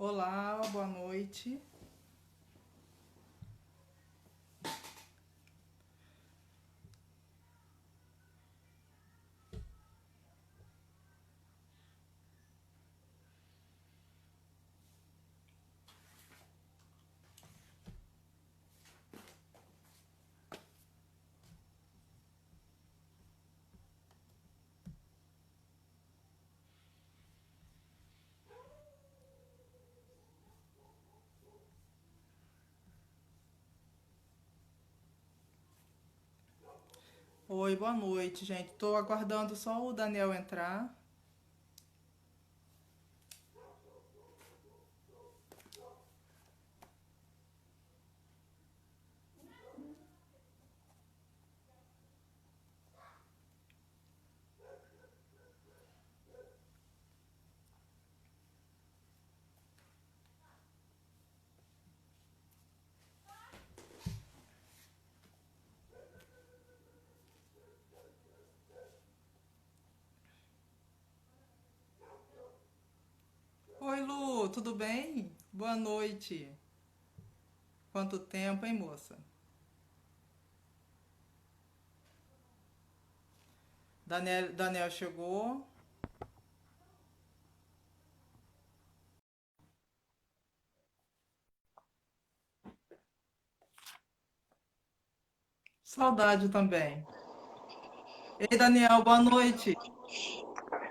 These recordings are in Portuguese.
Olá, boa noite. Oi, boa noite, gente. Estou aguardando só o Daniel entrar. Oi, Lu, tudo bem? Boa noite. Quanto tempo, hein, moça? Daniel chegou. Saudade também. Ei, Daniel, boa noite.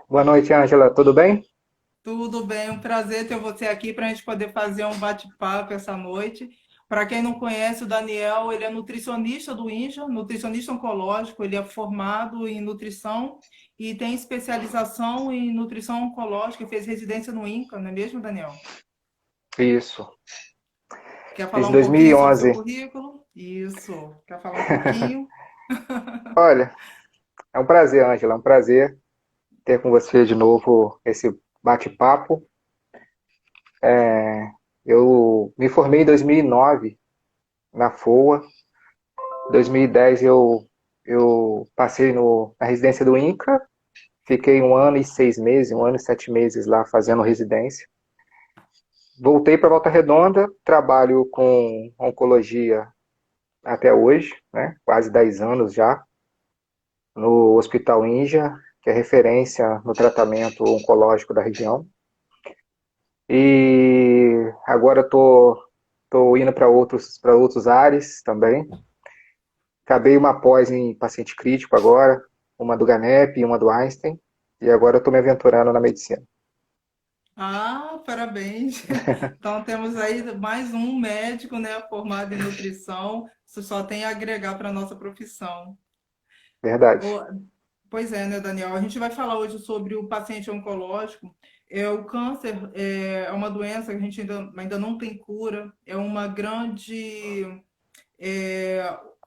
Boa noite, Ângela. Tudo bem? Tudo bem? Um prazer ter você aqui para a gente poder fazer um bate-papo essa noite. Para quem não conhece, o Daniel, ele é nutricionista do INJA, nutricionista oncológico, ele é formado em nutrição e tem especialização em nutrição oncológica e fez residência no INCA, não é mesmo, Daniel? Isso. Quer falar Fiz em um pouquinho sobre o seu 2011. currículo? Isso. Quer falar um pouquinho? Olha, é um prazer, Ângela. É um prazer ter com você de novo esse bate-papo. Eu me formei em 2009 na FOA. Em 2010 eu passei na residência do INCA. Fiquei 1 ano e 6 meses, 1 ano e 7 meses lá fazendo residência. Voltei para Volta Redonda, trabalho com oncologia até hoje, né? Quase 10 anos já. No Hospital Inja, que é referência no tratamento oncológico da região. E agora tô indo para outros áreas também. Acabei uma pós em paciente crítico agora, uma do GANEP e uma do Einstein, e agora estou me aventurando na medicina. Ah, parabéns. Então temos aí mais um médico, né, formado em nutrição. Isso só tem a agregar para a nossa profissão. Verdade. Ô, pois é, né, Daniel? A gente vai falar hoje sobre o paciente oncológico. O câncer é uma doença que a gente ainda não tem cura, é,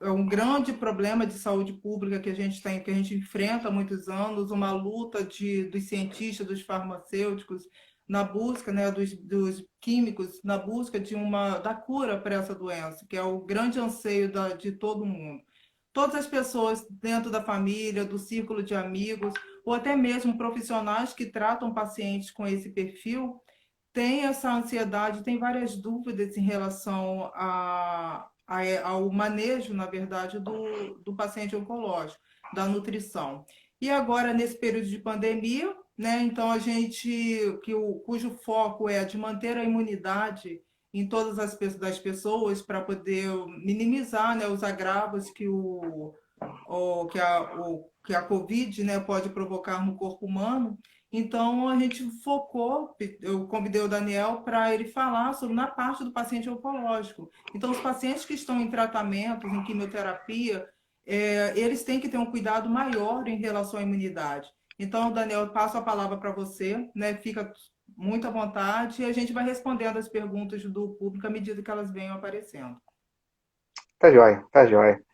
é um grande problema de saúde pública que a gente tem, que a gente enfrenta há muitos anos, uma luta dos cientistas, dos farmacêuticos, na busca, né, dos químicos, na busca da cura para essa doença, que é o grande anseio de todo mundo. Todas as pessoas dentro da família, do círculo de amigos, ou até mesmo profissionais que tratam pacientes com esse perfil, têm essa ansiedade, têm várias dúvidas em relação ao manejo, na verdade, do paciente oncológico, da nutrição. E agora, nesse período de pandemia, né, então cujo foco é de manter a imunidade em todas das pessoas para poder minimizar, né, os agravos que a Covid, né, pode provocar no corpo humano. Então, a gente focou, eu convidei o Daniel para ele falar sobre na parte do paciente oncológico. Então, os pacientes que estão em tratamentos, em quimioterapia, eles têm que ter um cuidado maior em relação à imunidade. Então, Daniel, eu passo a palavra para você, né? Fica muito à vontade e a gente vai respondendo as perguntas do público à medida que elas venham aparecendo. Tá joia, tá joia.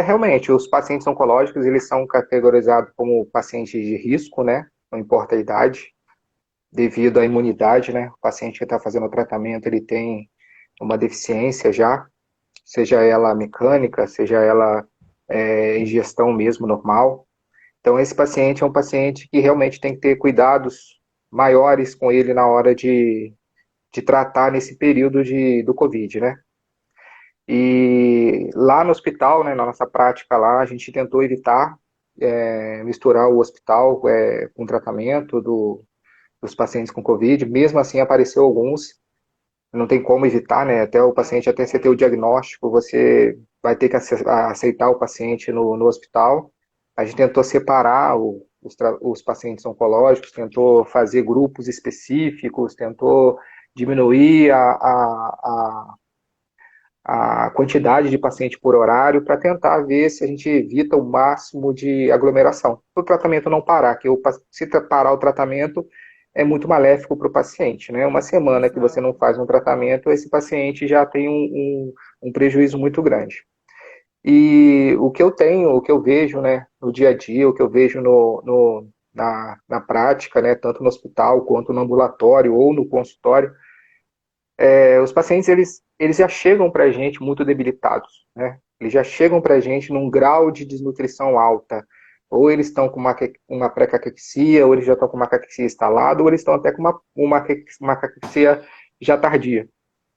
Realmente, os pacientes oncológicos, eles são categorizados como pacientes de risco, né? Não importa a idade, devido à imunidade, né? O paciente que está fazendo o tratamento, ele tem uma deficiência já, seja ela mecânica, seja ela ingestão mesmo normal. Então, esse paciente é um paciente que realmente tem que ter cuidados, maiores com ele na hora de tratar nesse período do Covid, né? E lá no hospital, né, na nossa prática lá, a gente tentou evitar misturar o hospital com o tratamento dos pacientes com Covid. Mesmo assim, apareceu alguns, não tem como evitar, né? Até o paciente, até você ter o diagnóstico, você vai ter que aceitar o paciente no hospital. A gente tentou separar os pacientes oncológicos, tentou fazer grupos específicos, tentou diminuir a quantidade de paciente por horário para tentar ver se a gente evita o máximo de aglomeração. Para o tratamento não parar, que se parar o tratamento é muito maléfico para o paciente, né? Uma semana que você não faz um tratamento, esse paciente já tem um prejuízo muito grande. E o que eu tenho, o que eu vejo, né, no dia a dia, o que eu vejo na prática, né, tanto no hospital quanto no ambulatório ou no consultório, os pacientes eles já chegam para a gente muito debilitados, né? Eles já chegam para a gente num grau de desnutrição alta. Ou eles estão com uma pré-caquexia, ou eles já estão com uma caquexia instalada, ou eles estão até com uma caquexia já tardia.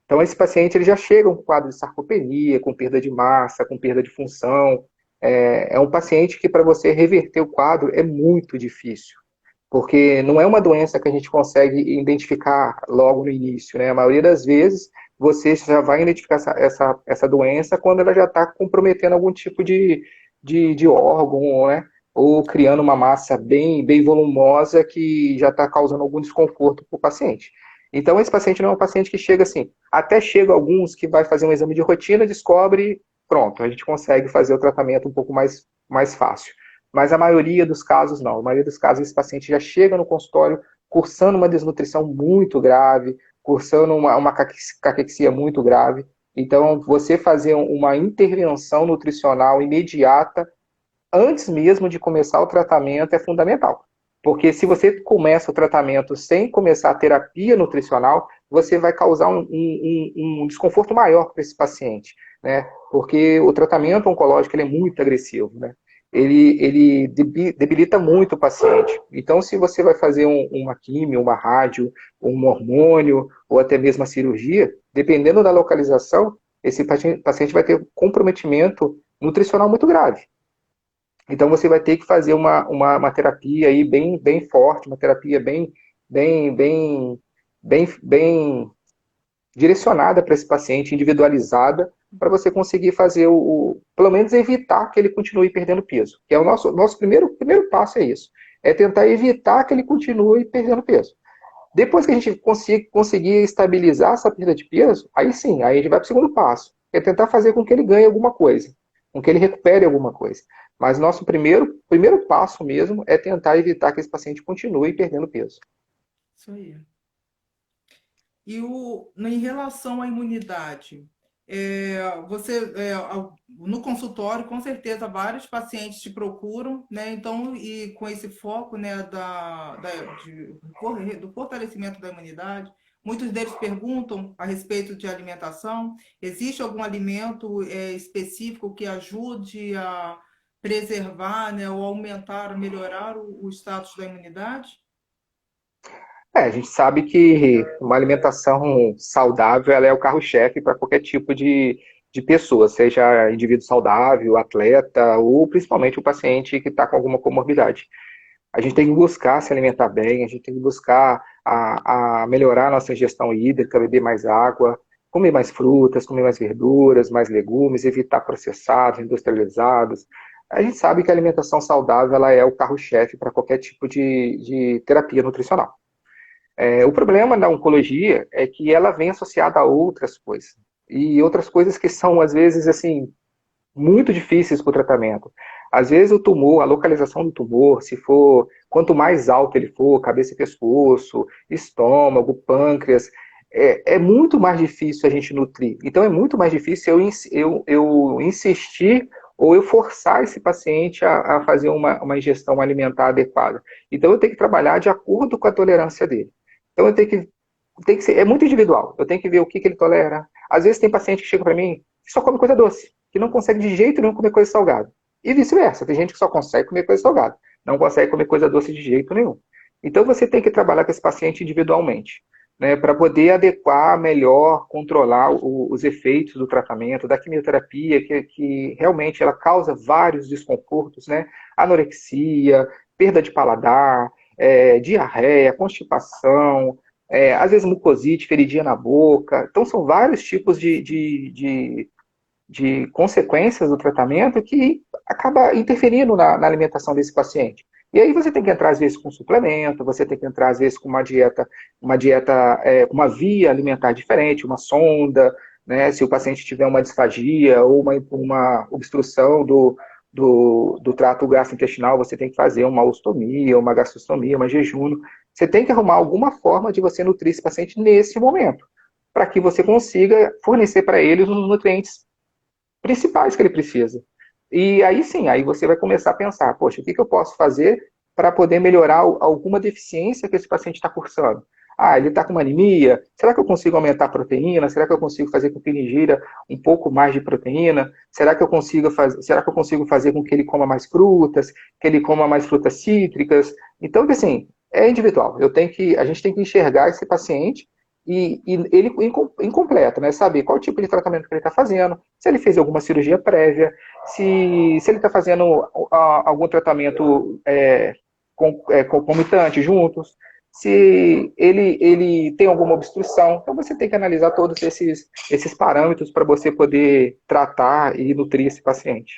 Então, esse paciente ele já chega com quadro de sarcopenia, com perda de massa, com perda de função. É um paciente que, para você reverter o quadro, é muito difícil, porque não é uma doença que a gente consegue identificar logo no início, né? A maioria das vezes, você já vai identificar essa doença quando ela já está comprometendo algum tipo de órgão, né? Ou criando uma massa bem volumosa que já está causando algum desconforto para o paciente. Então, esse paciente não é um paciente que chega assim. Até chega alguns que vai fazer um exame de rotina, descobre, pronto, a gente consegue fazer o tratamento um pouco mais fácil. Mas a maioria dos casos não. A maioria dos casos, esse paciente já chega no consultório cursando uma desnutrição muito grave, cursando uma caquexia muito grave. Então, você fazer uma intervenção nutricional imediata antes mesmo de começar o tratamento é fundamental. Porque se você começa o tratamento sem começar a terapia nutricional, você vai causar um desconforto maior para esse paciente, né? Porque o tratamento oncológico ele é muito agressivo, né? Ele debilita muito o paciente. Então, se você vai fazer uma quimio, uma rádio, um hormônio, ou até mesmo a cirurgia, dependendo da localização, esse paciente vai ter um comprometimento nutricional muito grave. Então você vai ter que fazer uma terapia aí bem forte, uma terapia bem, bem, bem direcionada para esse paciente, individualizada, para você conseguir fazer pelo menos evitar que ele continue perdendo peso. Que é o nosso primeiro passo é isso. É tentar evitar que ele continue perdendo peso. Depois que a gente conseguir estabilizar essa perda de peso, aí sim, aí a gente vai para o segundo passo. É tentar fazer com que ele ganhe alguma coisa, com que ele recupere alguma coisa. Mas nosso primeiro passo mesmo é tentar evitar que esse paciente continue perdendo peso. Isso aí. E em relação à imunidade, no consultório, com certeza, vários pacientes te procuram, né? Então, e com esse foco, né, do fortalecimento da imunidade, muitos deles perguntam a respeito de alimentação. Existe algum alimento específico que ajude a preservar, né, ou aumentar, melhorar o status da imunidade? A gente sabe que uma alimentação saudável ela é o carro-chefe para qualquer tipo de pessoa, seja indivíduo saudável, atleta ou principalmente o paciente que está com alguma comorbidade. A gente tem que buscar se alimentar bem, a gente tem que buscar a melhorar a nossa ingestão hídrica, beber mais água, comer mais frutas, comer mais verduras, mais legumes, evitar processados, industrializados. A gente sabe que a alimentação saudável ela é o carro-chefe para qualquer tipo de terapia nutricional. O problema da oncologia é que ela vem associada a outras coisas. E outras coisas que são, às vezes, assim, muito difíceis para o tratamento. Às vezes o tumor, a localização do tumor, se for, quanto mais alto ele for, cabeça e pescoço, estômago, pâncreas, é muito mais difícil a gente nutrir. Então é muito mais difícil eu insistir ou eu forçar esse paciente a fazer uma ingestão alimentar adequada. Então eu tenho que trabalhar de acordo com a tolerância dele. Então eu tenho que ser, é muito individual. Eu tenho que ver o que ele tolera. Às vezes tem paciente que chega para mim que só come coisa doce, que não consegue de jeito nenhum comer coisa salgada. E vice-versa. Tem gente que só consegue comer coisa salgada, não consegue comer coisa doce de jeito nenhum. Então, você tem que trabalhar com esse paciente individualmente, né, para poder adequar melhor, controlar os efeitos do tratamento, da quimioterapia, que realmente ela causa vários desconfortos, né? Anorexia, perda de paladar, diarreia, constipação, às vezes mucosite, feridinha na boca. Então, são vários tipos de consequências do tratamento que acaba interferindo na alimentação desse paciente. E aí você tem que entrar, às vezes, com suplemento, você tem que entrar, às vezes, com uma dieta, uma via alimentar diferente, uma sonda, né? Se o paciente tiver uma disfagia ou uma obstrução do trato gastrointestinal, você tem que fazer uma ostomia, uma gastrostomia, uma jejum. Você tem que arrumar alguma forma de você nutrir esse paciente nesse momento, para que você consiga fornecer para ele os nutrientes principais que ele precisa. E aí sim, aí você vai começar a pensar, poxa, o que eu posso fazer para poder melhorar alguma deficiência que esse paciente está cursando? Ah, ele está com uma anemia, será que eu consigo aumentar a proteína? Será que eu consigo fazer com que ele ingira um pouco mais de proteína? Será que eu consigo fazer com que ele coma mais frutas, que ele coma mais frutas cítricas? Então, assim, é individual. A gente tem que enxergar esse paciente e ele incompleto, né? Saber qual tipo de tratamento que ele está fazendo, se ele fez alguma cirurgia prévia, se ele está fazendo algum tratamento concomitante juntos, se ele tem alguma obstrução. Então você tem que analisar todos esses parâmetros para você poder tratar e nutrir esse paciente.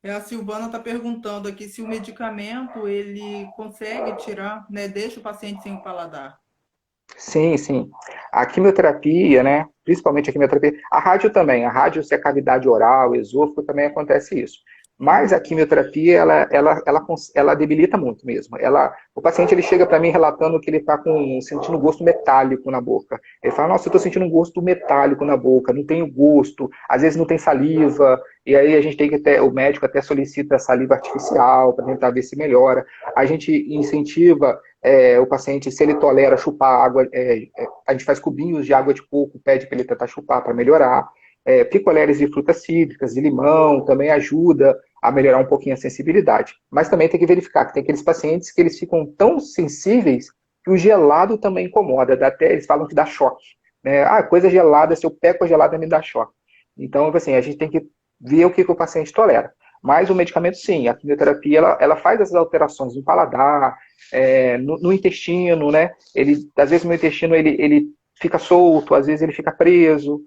A Silvana está perguntando aqui se o medicamento ele consegue tirar, né, deixa o paciente sem o paladar. Sim, sim. A quimioterapia, né? Principalmente a quimioterapia. A rádio também. A rádio, se é cavidade oral, esôfago, também acontece isso. Mas a quimioterapia, ela debilita muito mesmo. O paciente ele chega para mim relatando que ele está sentindo gosto metálico na boca. Ele fala, nossa, eu estou sentindo um gosto metálico na boca, não tenho gosto, às vezes não tem saliva, e aí a gente tem que o médico até solicita saliva artificial para tentar ver se melhora. A gente incentiva o paciente, se ele tolera chupar água, a gente faz cubinhos de água de coco, pede para ele tentar chupar para melhorar. Picoléres de frutas cítricas, de limão, também ajuda a melhorar um pouquinho a sensibilidade. Mas também tem que verificar que tem aqueles pacientes que eles ficam tão sensíveis que o gelado também incomoda, até eles falam que dá choque. Né? Ah, coisa gelada, se eu pego coisa gelada me dá choque. Então, assim, a gente tem que ver o que o paciente tolera. Mas o medicamento, sim, a quimioterapia, ela faz essas alterações no paladar, no intestino, né? Às vezes no intestino ele fica solto, às vezes ele fica preso.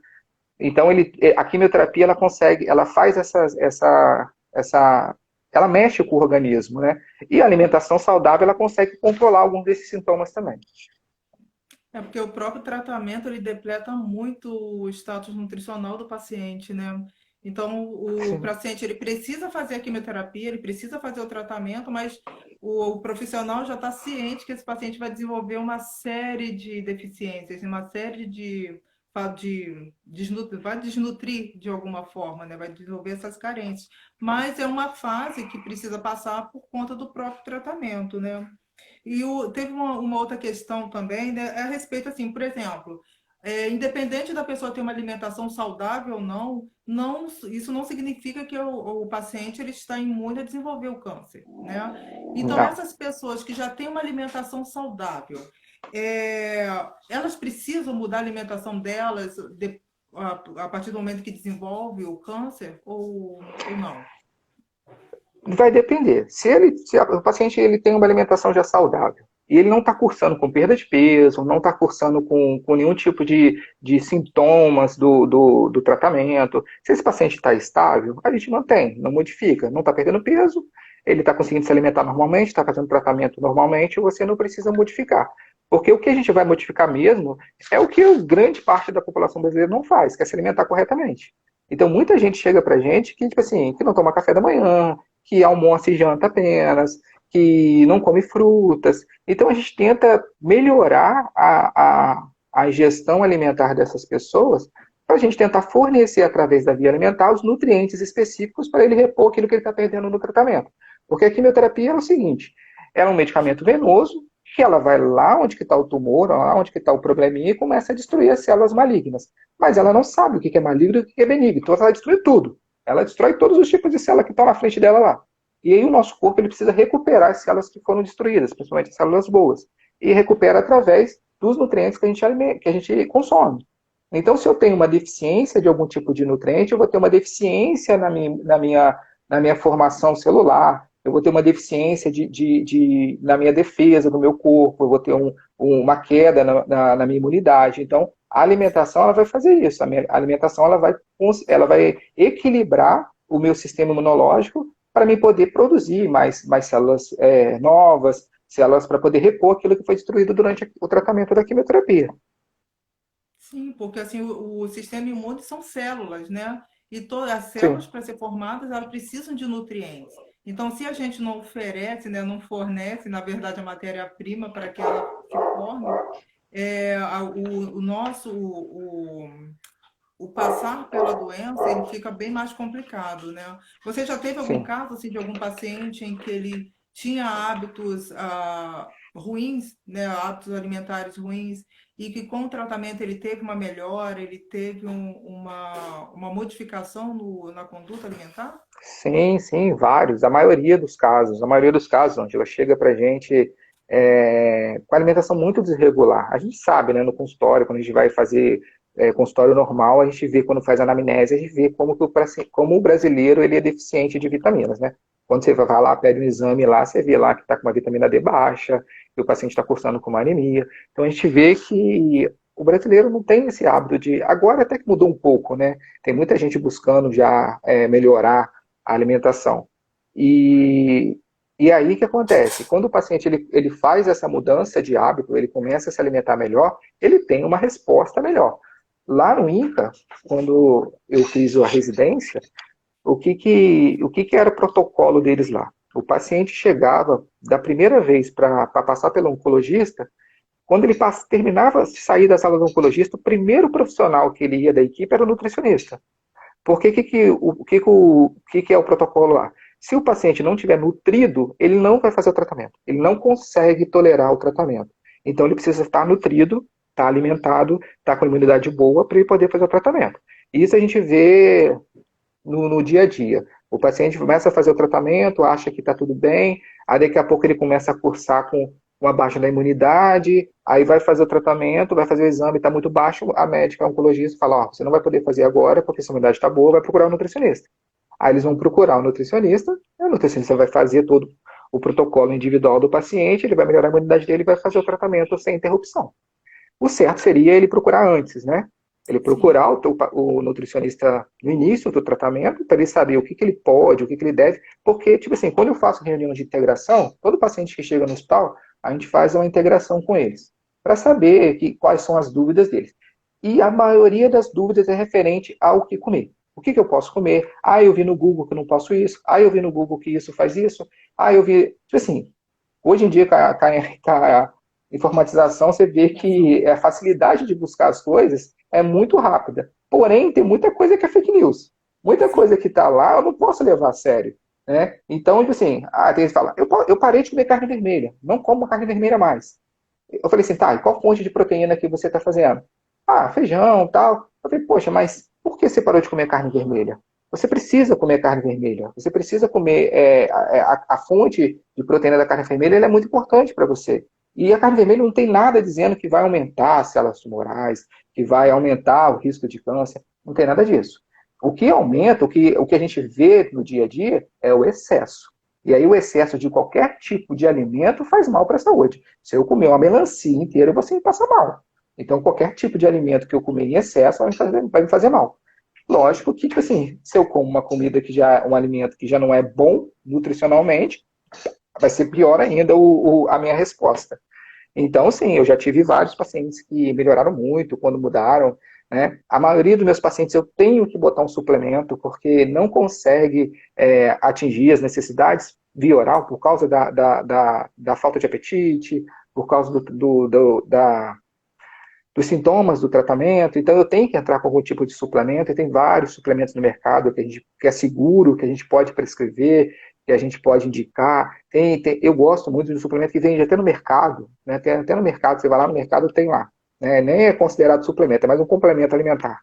Então a quimioterapia ela faz ela mexe com o organismo, né? E a alimentação saudável ela consegue controlar alguns desses sintomas também. Porque o próprio tratamento ele depleta muito o status nutricional do paciente, né? Então, o Sim. paciente ele precisa fazer a quimioterapia, ele precisa fazer o tratamento, mas o profissional já está ciente que esse paciente vai desenvolver uma série de deficiências, uma série vai desnutrir de alguma forma, né? Vai desenvolver essas carências. Mas é uma fase que precisa passar por conta do próprio tratamento, né? Teve uma outra questão também, né, a respeito, assim, por exemplo, independente da pessoa ter uma alimentação saudável ou não, isso não significa que o paciente ele está imune a desenvolver o câncer, né? Então, Não. essas pessoas que já têm uma alimentação saudável, elas precisam mudar a alimentação delas a partir do momento que desenvolve o câncer ou não? Vai depender. Se o paciente ele tem uma alimentação já saudável e ele não está cursando com perda de peso, não está cursando com nenhum tipo de sintomas do tratamento, se esse paciente está estável, a gente mantém, não modifica, não está perdendo peso, ele está conseguindo se alimentar normalmente, está fazendo tratamento normalmente, você não precisa modificar. Porque o que a gente vai modificar mesmo é o que grande parte da população brasileira não faz, que é se alimentar corretamente. Então, muita gente chega pra gente que, tipo assim, que não toma café da manhã, que almoça e janta apenas, que não come frutas. Então a gente tenta melhorar a ingestão alimentar dessas pessoas para a gente tentar fornecer através da via alimentar os nutrientes específicos para ele repor aquilo que ele está perdendo no tratamento. Porque a quimioterapia é o seguinte, é um medicamento venoso que ela vai lá onde que está o tumor, lá onde que está o probleminha e começa a destruir as células malignas. Mas ela não sabe o que é maligno e o que é benigno, então ela destrói tudo. Ela destrói todos os tipos de célula que estão na frente dela lá. E aí o nosso corpo ele precisa recuperar as células que foram destruídas, principalmente as células boas. E recupera através dos nutrientes que a gente consome. Então, se eu tenho uma deficiência de algum tipo de nutriente, eu vou ter uma deficiência na minha formação celular, eu vou ter uma deficiência na minha defesa do meu corpo, eu vou ter uma queda na minha imunidade. Então, a alimentação ela vai fazer isso. A alimentação ela vai equilibrar o meu sistema imunológico para me poder produzir mais células novas, células para poder repor aquilo que foi destruído durante o tratamento da quimioterapia. Sim, porque assim o sistema imune são células, né? E todas as Sim, células para ser formadas, elas precisam de nutrientes. Então, se a gente não oferece, né, não fornece, na verdade, a matéria-prima para que ela se forme, o nosso o passar pela doença ele fica bem mais complicado, né? Você já teve algum sim. caso assim, de algum paciente em que ele tinha hábitos ruins, né? Hábitos alimentares ruins, e que com o tratamento ele teve uma melhora, ele teve uma modificação na conduta alimentar? Sim, sim, vários. A maioria dos casos, onde ela chega para a gente com alimentação muito desregular. A gente sabe, né, no consultório, quando a gente vai fazer consultório normal, a gente vê quando faz anamnese, a gente vê como o brasileiro ele é deficiente de vitaminas, né? Quando você vai lá, pede um exame lá, você vê lá que está com uma vitamina D baixa, que o paciente está cursando com uma anemia. Então a gente vê que o brasileiro não tem esse hábito de. Agora até que mudou um pouco, né? Tem muita gente buscando já melhorar a alimentação. E, e aí o que acontece? Quando o paciente ele faz essa mudança de hábito, ele começa a se alimentar melhor, ele tem uma resposta melhor. Lá no INCA, quando eu fiz a residência, o que era o protocolo deles lá? O paciente chegava da primeira vez para passar pelo oncologista, quando ele terminava de sair da sala do oncologista, o primeiro profissional que ele ia da equipe era o nutricionista. Porque o que é o protocolo lá? Se o paciente não tiver nutrido, ele não vai fazer o tratamento. Ele não consegue tolerar o tratamento. Então ele precisa estar nutrido, estar alimentado, estar com imunidade boa para ele poder fazer o tratamento. Isso a gente vê no dia a dia. O paciente começa a fazer o tratamento, acha que está tudo bem, aí daqui a pouco ele começa a cursar com uma baixa da imunidade, aí vai fazer o tratamento, vai fazer o exame, está muito baixo, a médica, a oncologista fala, ó, você não vai poder fazer agora porque sua imunidade está boa, vai procurar um nutricionista. Aí eles vão procurar um nutricionista, e o nutricionista vai fazer todo o protocolo individual do paciente, ele vai melhorar a imunidade dele e vai fazer o tratamento sem interrupção. O certo seria ele procurar antes, né? Ele Sim. procurar o nutricionista no início do tratamento, para ele saber o que ele pode, o que ele deve, porque, tipo assim, quando eu faço reunião de integração, todo paciente que chega no hospital, a gente faz uma integração com eles, para saber quais são as dúvidas deles. E a maioria das dúvidas é referente ao que comer. O que eu posso comer? Ah, eu vi no Google que eu não posso isso. Ah, eu vi no Google que isso faz isso. Ah, eu vi. Tipo assim, hoje em dia, com a informatização, você vê que a facilidade de buscar as coisas é muito rápida. Porém, tem muita coisa que é fake news. Muita coisa que está lá, eu não posso levar a sério. Né? Então, tipo assim, tem gente que fala, eu parei de comer carne vermelha, não como carne vermelha mais. Eu falei assim, tá, e qual fonte de proteína que você está fazendo? Ah, feijão, tal. Eu falei, poxa, mas por que você parou de comer carne vermelha? Você precisa comer carne vermelha. Você precisa comer a fonte de proteína da carne vermelha, ela é muito importante para você. E a carne vermelha não tem nada dizendo que vai aumentar as células tumorais, que vai aumentar o risco de câncer. Não tem nada disso. O que aumenta, o que a gente vê no dia a dia é o excesso. E aí o excesso de qualquer tipo de alimento faz mal para a saúde. Se eu comer uma melancia inteira, você passa mal. Então, qualquer tipo de alimento que eu comer em excesso vai me fazer mal. Lógico que, tipo assim, se eu como uma comida um alimento que já não é bom nutricionalmente, vai ser pior ainda a minha resposta. Então, sim, eu já tive vários pacientes que melhoraram muito quando mudaram, né? A maioria dos meus pacientes eu tenho que botar um suplemento porque não consegue atingir as necessidades via oral por causa da falta de apetite, por causa dos sintomas do tratamento, então eu tenho que entrar com algum tipo de suplemento, e tem vários suplementos no mercado que é seguro, que a gente pode prescrever, que a gente pode indicar. Eu gosto muito de um suplemento que vende até no mercado, né? Tem até no mercado, você vai lá no mercado, tem lá. Né? Nem é considerado suplemento, é mais um complemento alimentar.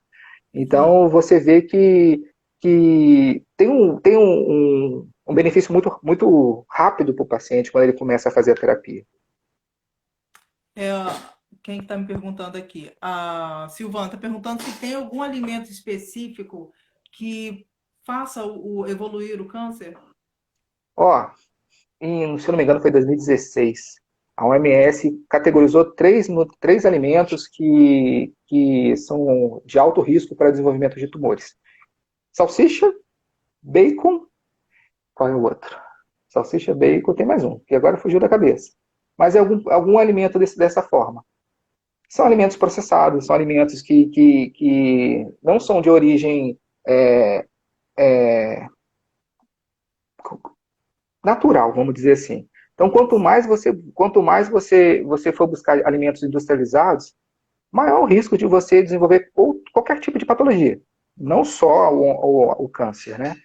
Sim. Então você vê que tem um um benefício muito, muito rápido para o paciente quando ele começa a fazer a terapia. É, quem está me perguntando aqui? A Silvana está perguntando se tem algum alimento específico que faça evoluir o câncer? Ó, se eu não me engano, foi em 2016. A OMS categorizou três alimentos que são de alto risco para desenvolvimento de tumores. Salsicha, bacon, qual é o outro? Salsicha, bacon, tem mais um, que agora fugiu da cabeça. Mas é algum alimento dessa forma. São alimentos processados, são alimentos que não são de origem é, é, natural, vamos dizer assim. Então, quanto mais você for buscar alimentos industrializados, maior o risco de você desenvolver qualquer tipo de patologia, não só o câncer, né?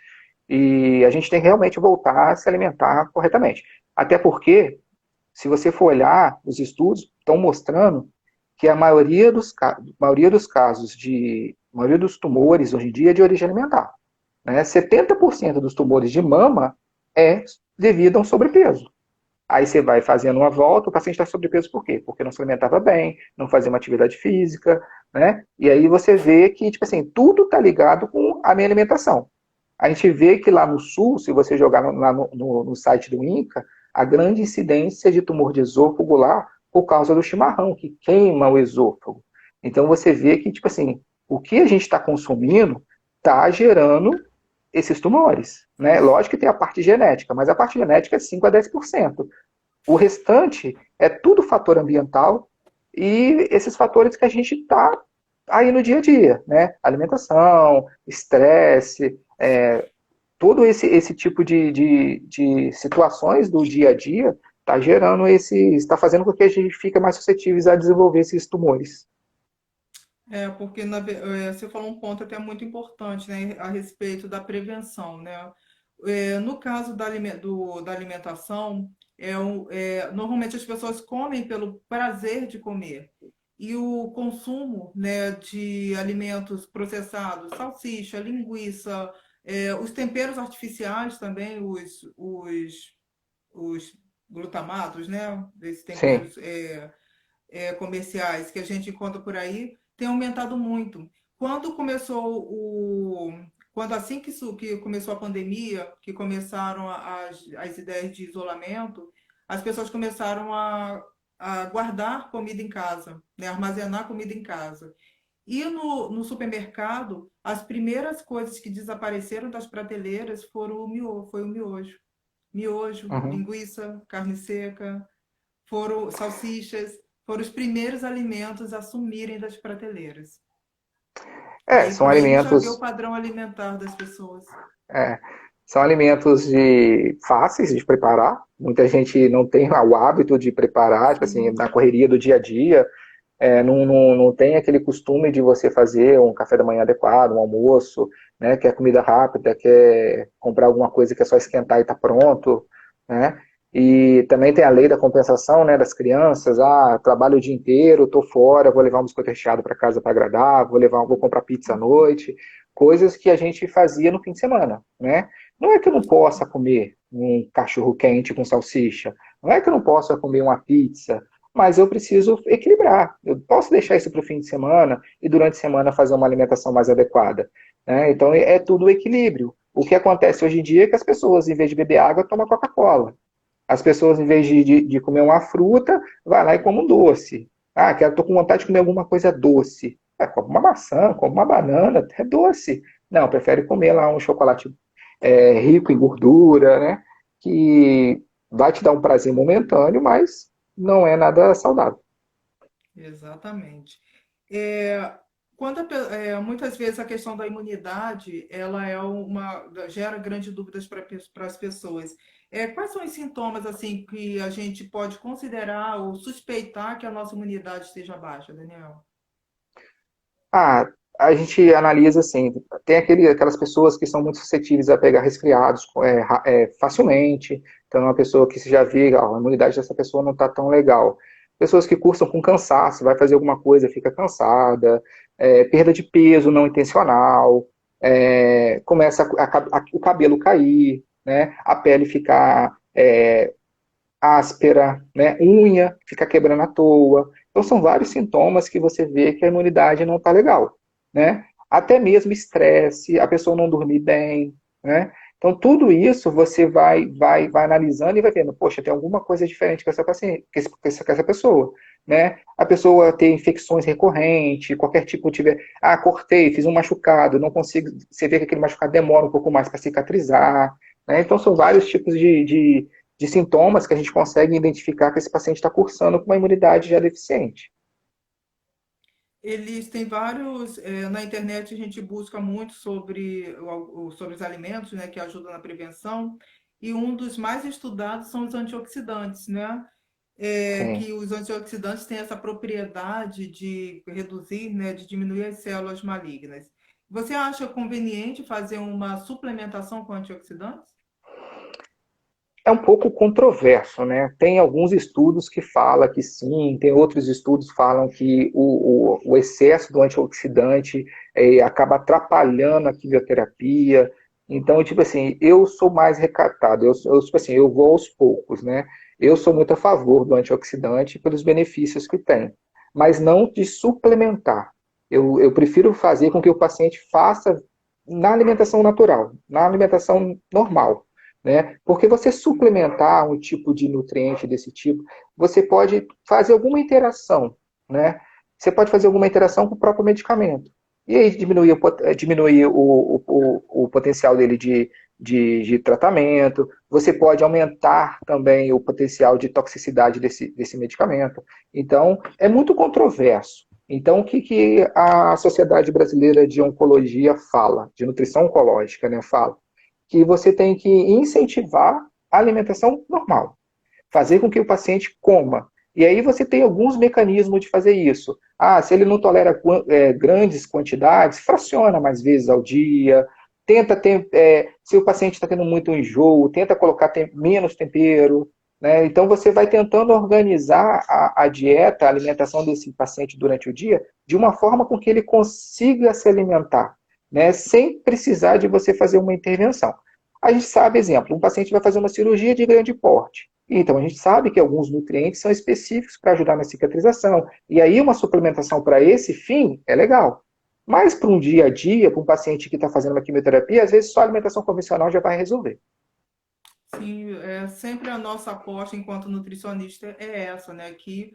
E a gente tem que realmente voltar a se alimentar corretamente. Até porque, se você for olhar, os estudos estão mostrando que a maioria dos casos a maioria dos tumores hoje em dia é de origem alimentar. Né? 70% dos tumores de mama é devido a um sobrepeso. Aí você vai fazendo uma volta, o paciente está sobrepeso por quê? Porque não se alimentava bem, não fazia uma atividade física, né? E aí você vê que, tipo assim, tudo está ligado com a minha alimentação. A gente vê que lá no sul, se você jogar no site do INCA, a grande incidência de tumor de esôfago lá por causa do chimarrão, que queima o esôfago. Então você vê que, tipo assim, o que a gente está consumindo está gerando esses tumores. Né? Lógico que tem a parte genética, mas a parte genética é 5 a 10%. O restante é tudo fator ambiental e esses fatores que a gente está aí no dia a dia, né? Alimentação, estresse, todo esse tipo de situações do dia a dia está fazendo com que a gente fique mais suscetíveis a desenvolver esses tumores. Porque você falou um ponto até muito importante, né, a respeito da prevenção, né? No caso da alimentação, normalmente as pessoas comem pelo prazer de comer. E o consumo, né, de alimentos processados, salsicha, linguiça, os temperos artificiais também, os glutamatos, né, desses Sim. temperos comerciais que a gente encontra por aí tem aumentado muito. Quando começou quando assim que começou a pandemia, que começaram as ideias de isolamento, as pessoas começaram a guardar comida em casa, né? Armazenar comida em casa. E no supermercado, as primeiras coisas que desapareceram das prateleiras foi o miojo. Miojo, Uhum. linguiça, carne seca, foram salsichas, foram os primeiros alimentos a sumirem das prateleiras. Aí São por aí a gente já vê o alimentos, padrão alimentar das pessoas. é, são alimentos fáceis de preparar. Muita gente não tem o hábito de preparar, tipo assim, Sim. na correria do dia a dia. Não tem aquele costume de você fazer um café da manhã adequado, um almoço, né, quer comida rápida, quer comprar alguma coisa que é só esquentar e tá pronto, né? E também tem a lei da compensação, né, das crianças. Trabalho o dia inteiro, tô fora, vou levar um biscoito recheado para casa para agradar, vou comprar pizza à noite, coisas que a gente fazia no fim de semana, né? Não é que eu não possa comer um cachorro quente com salsicha, não é que eu não possa comer uma pizza, mas eu preciso equilibrar. Eu posso deixar isso para o fim de semana e durante a semana fazer uma alimentação mais adequada. Né? Então é tudo equilíbrio. O que acontece hoje em dia é que as pessoas, em vez de beber água, tomam Coca-Cola. As pessoas, em vez de comer uma fruta, vai lá e come um doce. Estou com vontade de comer alguma coisa doce. Come uma maçã, come uma banana, é doce. Não, prefere comer lá um chocolate rico em gordura, né? Que vai te dar um prazer momentâneo, mas não é nada saudável. Exatamente. É, muitas vezes a questão da imunidade, ela gera grandes dúvidas para as pessoas. Quais são os sintomas assim que a gente pode considerar ou suspeitar que a nossa imunidade esteja baixa, Daniel? Ah, a gente analisa assim, tem aquelas pessoas que são muito suscetíveis a pegar resfriados facilmente, então é uma pessoa que se já vê, a imunidade dessa pessoa não está tão legal. Pessoas que cursam com cansaço, vai fazer alguma coisa, fica cansada, perda de peso não intencional, começa o cabelo cair, né? A pele ficar áspera, né? Unha fica quebrando à toa. Então, são vários sintomas que você vê que a imunidade não está legal, né? Até mesmo estresse, a pessoa não dormir bem, né? Então, tudo isso você vai analisando e vai vendo, poxa, tem alguma coisa diferente com essa paciente, com essa pessoa, né? A pessoa ter infecções recorrentes, qualquer tipo tiver, cortei, fiz um machucado, não consigo, você vê que aquele machucado demora um pouco mais para cicatrizar, né? Então, são vários tipos de sintomas que a gente consegue identificar que esse paciente está cursando com uma imunidade já deficiente. Eles têm vários, na internet a gente busca muito sobre, sobre os alimentos, né, que ajudam na prevenção, e um dos mais estudados são os antioxidantes, né? Sim. Que os antioxidantes têm essa propriedade de reduzir, né, de diminuir as células malignas. Você acha conveniente fazer uma suplementação com antioxidantes? É um pouco controverso, né? Tem alguns estudos que falam que sim, tem outros estudos que falam que o excesso do antioxidante acaba atrapalhando a quimioterapia. Então, tipo assim, eu sou mais recatado, tipo assim, eu vou aos poucos, né? Eu sou muito a favor do antioxidante pelos benefícios que tem, mas não de suplementar. Eu prefiro fazer com que o paciente faça na alimentação natural, na alimentação normal, né? Porque você suplementar um tipo de nutriente desse tipo, você pode fazer alguma interação, né? Você pode fazer alguma interação com o próprio medicamento. E aí diminuir o potencial dele de tratamento. Você pode aumentar também o potencial de toxicidade desse medicamento. Então, é muito controverso. Então, o que a Sociedade Brasileira de Oncologia fala, de nutrição oncológica, né, fala? Que você tem que incentivar a alimentação normal, fazer com que o paciente coma. E aí você tem alguns mecanismos de fazer isso. Se ele não tolera grandes quantidades, fraciona mais vezes ao dia, tenta ter, se o paciente está tendo muito enjoo, tenta colocar menos tempero, né? Então você vai tentando organizar a dieta, a alimentação desse paciente durante o dia, de uma forma com que ele consiga se alimentar, né? Sem precisar de você fazer uma intervenção. A gente sabe, exemplo, um paciente vai fazer uma cirurgia de grande porte. Então, a gente sabe que alguns nutrientes são específicos para ajudar na cicatrização. E aí, uma suplementação para esse fim é legal. Mas para um dia a dia, para um paciente que está fazendo uma quimioterapia, às vezes só a alimentação convencional já vai resolver. Sim, sempre a nossa aposta enquanto nutricionista é essa, né? Que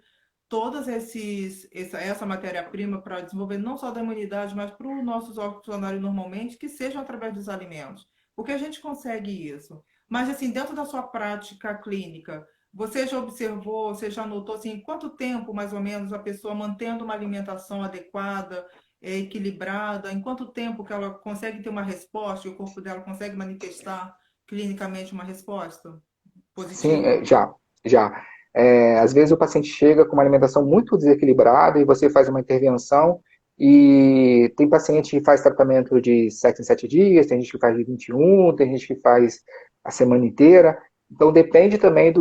todas essa matéria-prima para desenvolver não só da imunidade, mas para os nossos órgãos funcionários normalmente, que sejam através dos alimentos. Porque a gente consegue isso. Mas, assim, dentro da sua prática clínica, você já observou, você já notou, assim, quanto tempo, mais ou menos, a pessoa mantendo uma alimentação adequada, equilibrada, em quanto tempo que ela consegue ter uma resposta e o corpo dela consegue manifestar clinicamente uma resposta Sim, positiva? já. Às vezes o paciente chega com uma alimentação muito desequilibrada e você faz uma intervenção e tem paciente que faz tratamento de 7 em 7 dias, tem gente que faz de 21, tem gente que faz a semana inteira. Então depende também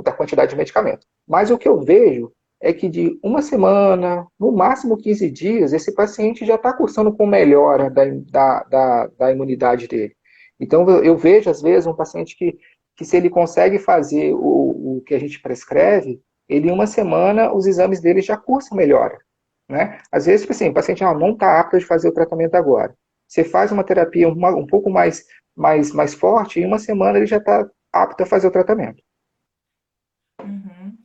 da quantidade de medicamento. Mas o que eu vejo é que de uma semana, no máximo 15 dias, esse paciente já está cursando com melhora da imunidade dele. Então eu vejo, às vezes, um paciente que se ele consegue fazer o que a gente prescreve, ele em uma semana os exames dele já cursam melhora, né? Às vezes, tipo assim, o paciente não está apto de fazer o tratamento agora. Você faz uma terapia um pouco mais forte, e em uma semana ele já está apto a fazer o tratamento. Uhum.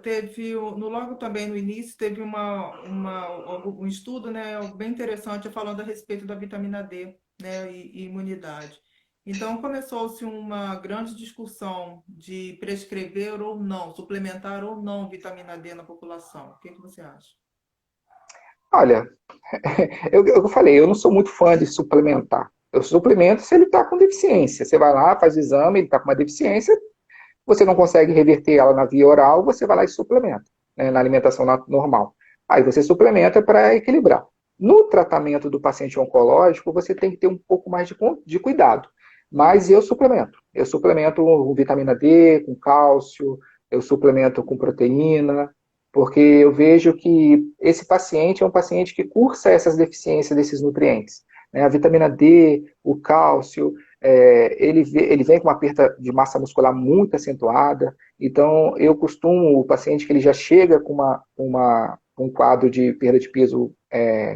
Teve, logo também no início, teve um estudo, né, bem interessante falando a respeito da vitamina D, né, e imunidade. Então, começou-se uma grande discussão de prescrever ou não, suplementar ou não vitamina D na população. O que que você acha? Olha, eu falei, eu não sou muito fã de suplementar. Eu suplemento se ele está com deficiência. Você vai lá, faz o exame, ele está com uma deficiência, você não consegue reverter ela na via oral, você vai lá e suplementa, né, na alimentação normal. Aí você suplementa para equilibrar. No tratamento do paciente oncológico, você tem que ter um pouco mais de cuidado. Mas eu suplemento. Eu suplemento com vitamina D, com cálcio, eu suplemento com proteína, porque eu vejo que esse paciente é um paciente que cursa essas deficiências desses nutrientes, né? A vitamina D, o cálcio, ele vem com uma perda de massa muscular muito acentuada. Então, eu costumo, o paciente que ele já chega com um quadro de perda de peso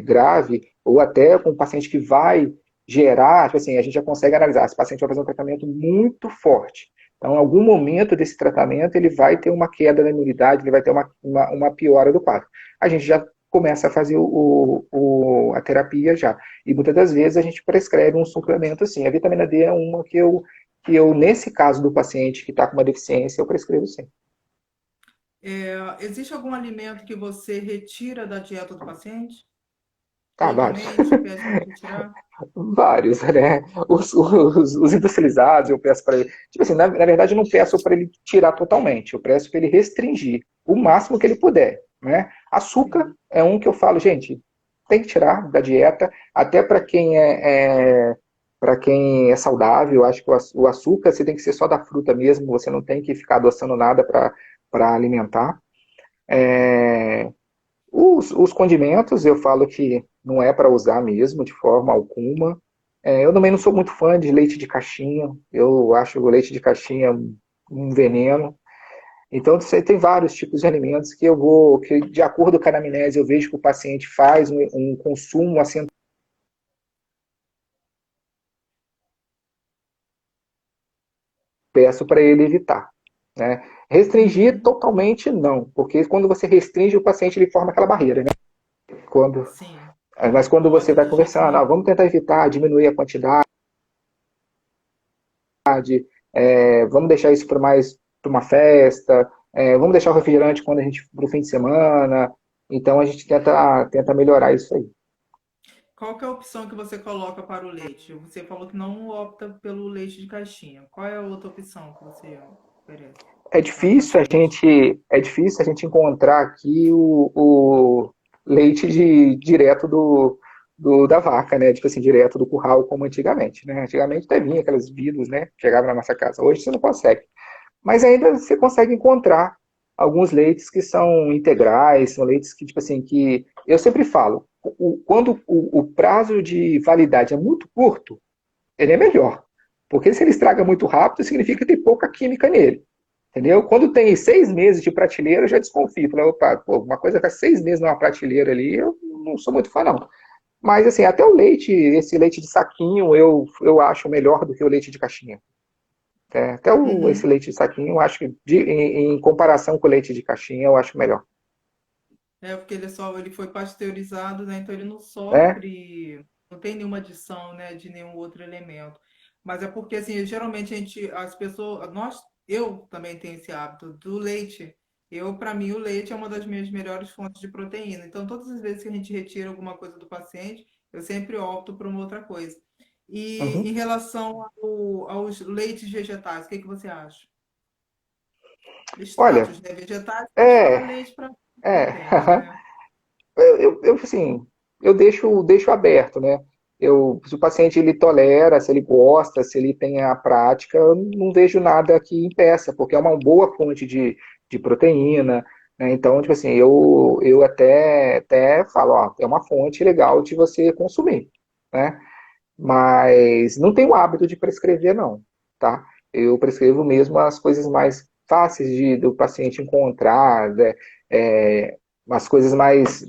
grave, ou até com um paciente que vai gerar, tipo assim, a gente já consegue analisar, esse paciente vai fazer um tratamento muito forte. Então, em algum momento desse tratamento, ele vai ter uma queda da imunidade, ele vai ter uma piora do quadro. A gente já começa a fazer a terapia já. E muitas das vezes a gente prescreve um suplemento assim. A vitamina D é uma que eu nesse caso do paciente que está com uma deficiência, eu prescrevo sim. Existe algum alimento que você retira da dieta do paciente? Ah, vários. Totalmente? Pede para retirar? Vários, né? Os industrializados, eu peço para ele. Tipo assim, na verdade, eu não peço para ele tirar totalmente, eu peço para ele restringir o máximo que ele puder, né? Açúcar Sim. é um que eu falo, gente, tem que tirar da dieta, até para quem é saudável. Eu acho que o açúcar você tem que ser só da fruta mesmo, você não tem que ficar adoçando nada para alimentar. É, os condimentos, eu falo que não é para usar mesmo, de forma alguma. Eu também não sou muito fã de leite de caixinha, eu acho o leite de caixinha um veneno. Então, você tem vários tipos de alimentos que de acordo com a anamnese, eu vejo que o paciente faz um consumo assim, peço para ele evitar. Né? Restringir Uhum. totalmente não, porque quando você restringe o paciente, ele forma aquela barreira, né? Quando, Sim. mas Não quando você pode vai de jeito conversando, nenhum. vamos tentar evitar, diminuir a quantidade, vamos deixar isso para uma festa, vamos deixar o refrigerante quando a gente para o fim de semana. Então a gente tenta melhorar isso aí. Qual que é a opção que você coloca para o leite? Você falou que não opta pelo leite de caixinha. Qual é a outra opção que você oferece para o paciente? É difícil a gente encontrar aqui o leite direto da vaca, né? Tipo assim, direto do curral, como antigamente, né? Antigamente até vinha aquelas vidros, né? Chegavam na nossa casa. Hoje você não consegue. Mas ainda você consegue encontrar alguns leites que são integrais, são leites que, tipo assim, que eu sempre falo, quando o prazo de validade é muito curto, ele é melhor. Porque se ele estraga muito rápido, significa que tem pouca química nele. Entendeu? Quando tem 6 meses de prateleira, eu já desconfio. Falei, opa, pô, uma coisa que 6 meses numa prateleira ali, eu não sou muito fã, não. Mas, assim, até o leite, esse leite de saquinho, eu acho melhor do que o leite de caixinha. Até esse Uhum. leite de saquinho, eu acho que, em comparação com o leite de caixinha, eu acho melhor. Porque ele foi pasteurizado, né? Então ele não Né? sofre, não tem nenhuma adição, né, de nenhum outro elemento. Mas é porque assim, geralmente as pessoas, eu também tenho esse hábito do leite. Para mim, o leite é uma das minhas melhores fontes de proteína. Então, todas as vezes que a gente retira alguma coisa do paciente, eu sempre opto por uma outra coisa. E em Uhum. relação aos leites vegetais, o que que você acha? Olha, Extratos, né? Vegetais, a gente fala é, leite para é, proteínas, né? assim, eu deixo aberto, né? Se o paciente ele tolera, se ele gosta, se ele tem a prática, eu não vejo nada que impeça, porque é uma boa fonte de proteína, né? Então, tipo assim, eu até falo, ó, é uma fonte legal de você consumir, né? Mas não tenho o hábito de prescrever, não, tá? Eu prescrevo mesmo as coisas mais fáceis do paciente encontrar, né? É, umas coisas mais.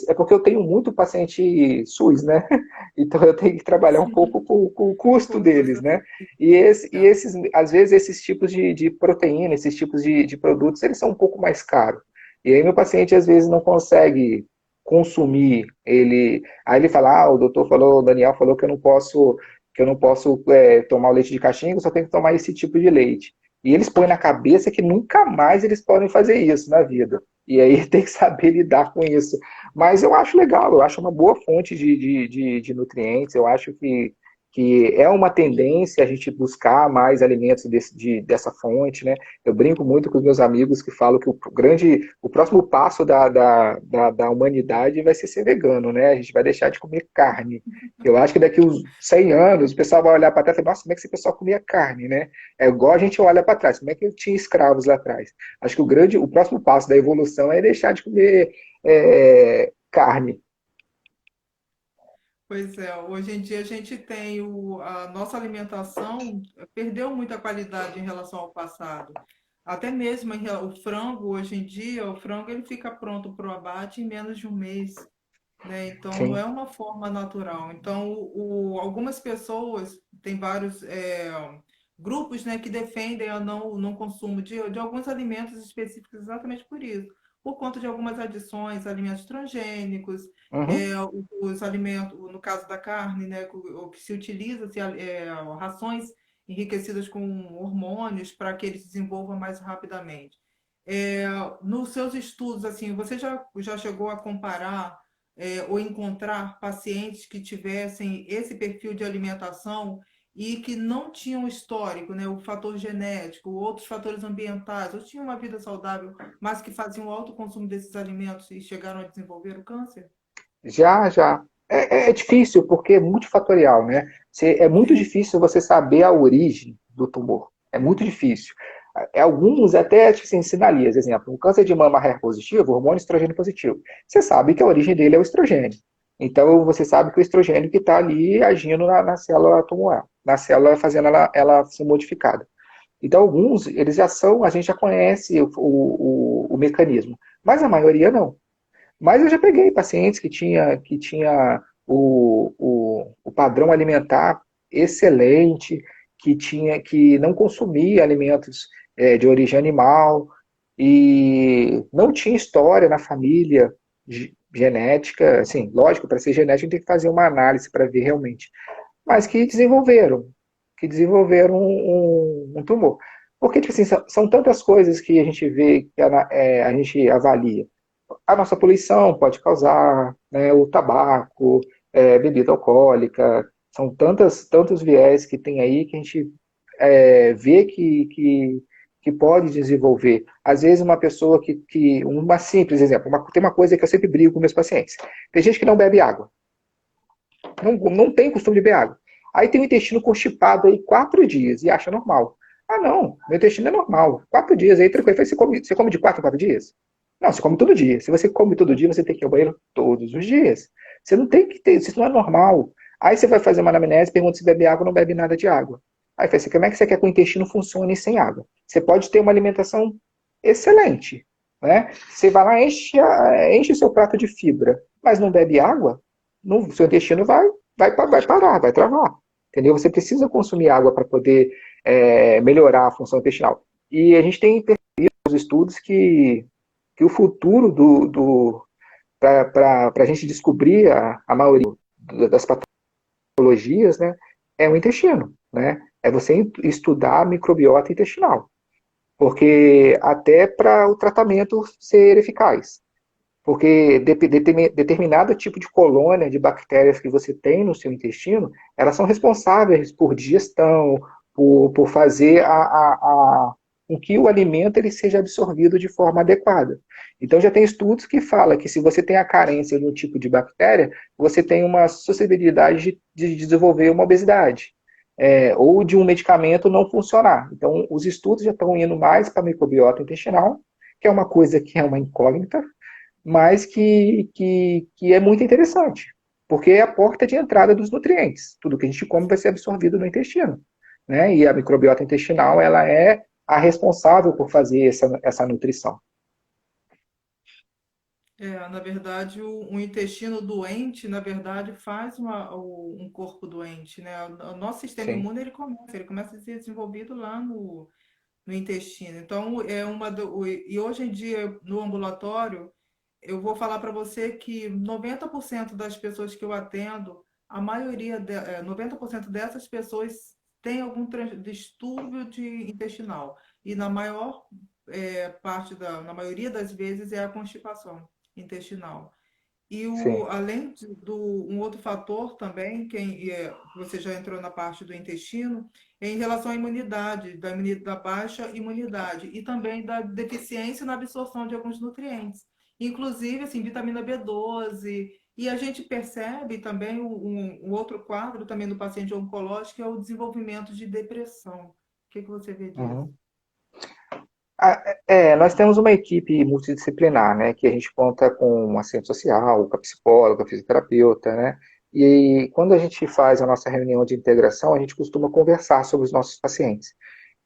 É porque eu tenho muito paciente SUS, né? Então eu tenho que trabalhar um pouco Sim. com o custo Com deles, custo né? E acessível. às vezes, esses tipos de proteína, esses tipos de produtos, eles são um pouco mais caros. E aí meu paciente às vezes não consegue consumir ele. Aí ele fala, o doutor falou, o Daniel falou que eu não posso tomar o leite de caixinha, que eu só tenho que tomar esse tipo de leite. E eles põem na cabeça que nunca mais eles podem fazer isso na vida. E aí tem que saber lidar com isso. Mas eu acho legal, eu acho uma boa fonte de nutrientes, eu acho que é uma tendência a gente buscar mais alimentos dessa fonte, né? Eu brinco muito com os meus amigos que falam que o próximo passo da humanidade vai ser vegano, né? A gente vai deixar de comer carne. Eu acho que daqui uns 100 anos o pessoal vai olhar para trás e falar, nossa, como é que esse pessoal comia carne, né? É igual a gente olha para trás, como é que tinha escravos lá atrás? Acho que o próximo passo da evolução é deixar de comer carne. Pois é, hoje em dia a gente tem a nossa alimentação perdeu muita qualidade em relação ao passado. Até mesmo o frango, hoje em dia, o frango ele fica pronto para o abate em menos de um mês, né? Então não Sim. é uma forma natural. Então algumas pessoas têm vários grupos, né, que defendem o não consumo de alguns alimentos específicos exatamente por isso, por conta de algumas adições, alimentos transgênicos, Uhum. os alimentos, no caso da carne, né, o que se utiliza rações enriquecidas com hormônios para que eles se desenvolvam mais rapidamente. É, nos seus estudos, assim, você já chegou a comparar ou encontrar pacientes que tivessem esse perfil de alimentação e que não tinham histórico, né, o fator genético, outros fatores ambientais, ou tinham uma vida saudável, mas que faziam alto consumo desses alimentos e chegaram a desenvolver o câncer? Já, já. É difícil, porque é multifatorial, né? É muito Sim. difícil você saber a origem do tumor. É muito difícil. Alguns até te sinaliam, exemplo, um câncer de mama HER positivo, hormônio estrogênio positivo. Você sabe que a origem dele é o estrogênio. Então, você sabe que o estrogênio que está ali agindo na célula tumoral, na célula fazendo ela ser modificada. Então, alguns, eles já são, a gente já conhece o mecanismo, mas a maioria não. Mas eu já peguei pacientes que tinha o padrão alimentar excelente, que não consumia alimentos de origem animal e não tinha história na família genética. Assim, lógico, para ser genético tem que fazer uma análise para ver realmente, mas que desenvolveram um tumor. Porque, tipo assim, são tantas coisas que a gente vê, que a gente avalia. A nossa poluição pode causar, né, o tabaco, bebida alcoólica, são tantos viés que tem aí que a gente vê que pode desenvolver. Às vezes uma pessoa uma simples exemplo, tem uma coisa que eu sempre brigo com meus pacientes. Tem gente que não bebe água, não tem costume de beber água. Aí tem o intestino constipado aí 4 dias e acha normal. Ah, não, meu intestino é normal. 4 dias aí, tranquilo. Você come de 4 em 4 dias? Não, você come todo dia. Se você come todo dia, você tem que ir ao banheiro todos os dias. Você não tem que ter, isso não é normal. Aí você vai fazer uma anamnese, pergunta se bebe água ou não bebe nada de água. Aí fala assim, como é que você quer que o intestino funcione sem água? Você pode ter uma alimentação excelente, né? Você vai lá, enche o seu prato de fibra, mas não bebe água, o seu intestino vai parar, vai travar. Entendeu? Você precisa consumir água para poder melhorar a função intestinal. E a gente tem os estudos que o futuro para a gente descobrir a maioria das patologias, né, é o intestino, né? É você estudar a microbiota intestinal, porque até para o tratamento ser eficaz. Porque determinado tipo de colônia de bactérias que você tem no seu intestino, elas são responsáveis por digestão, por fazer com que o alimento ele seja absorvido de forma adequada. Então já tem estudos que falam que se você tem a carência de um tipo de bactéria, você tem uma suscetibilidade de desenvolver uma obesidade. Ou de um medicamento não funcionar. Então, os estudos já estão indo mais para a microbiota intestinal, que é uma coisa que é uma incógnita, mas que é muito interessante, porque é a porta de entrada dos nutrientes. Tudo que a gente come vai ser absorvido no intestino, né? E a microbiota intestinal, ela é a responsável por fazer essa nutrição. Na verdade, o intestino doente, na verdade, faz um corpo doente, né? O nosso sistema Sim, imune, ele começa a ser desenvolvido lá no intestino. Então, e hoje em dia, no ambulatório, eu vou falar para você que 90% das pessoas que eu atendo, 90% dessas pessoas têm algum distúrbio intestinal. E na maior na maioria das vezes é a constipação intestinal. E sim, um outro fator também, você já entrou na parte do intestino, é em relação à imunidade, da baixa imunidade e também da deficiência na absorção de alguns nutrientes, inclusive assim, vitamina B12. E a gente percebe também um outro quadro também do paciente oncológico, que é o desenvolvimento de depressão. O que você vê disso? uhum. Nós temos uma equipe multidisciplinar, né, que a gente conta com um assistente social, com a psicóloga, fisioterapeuta, né, E quando a gente faz a nossa reunião de integração, a gente costuma conversar sobre os nossos pacientes.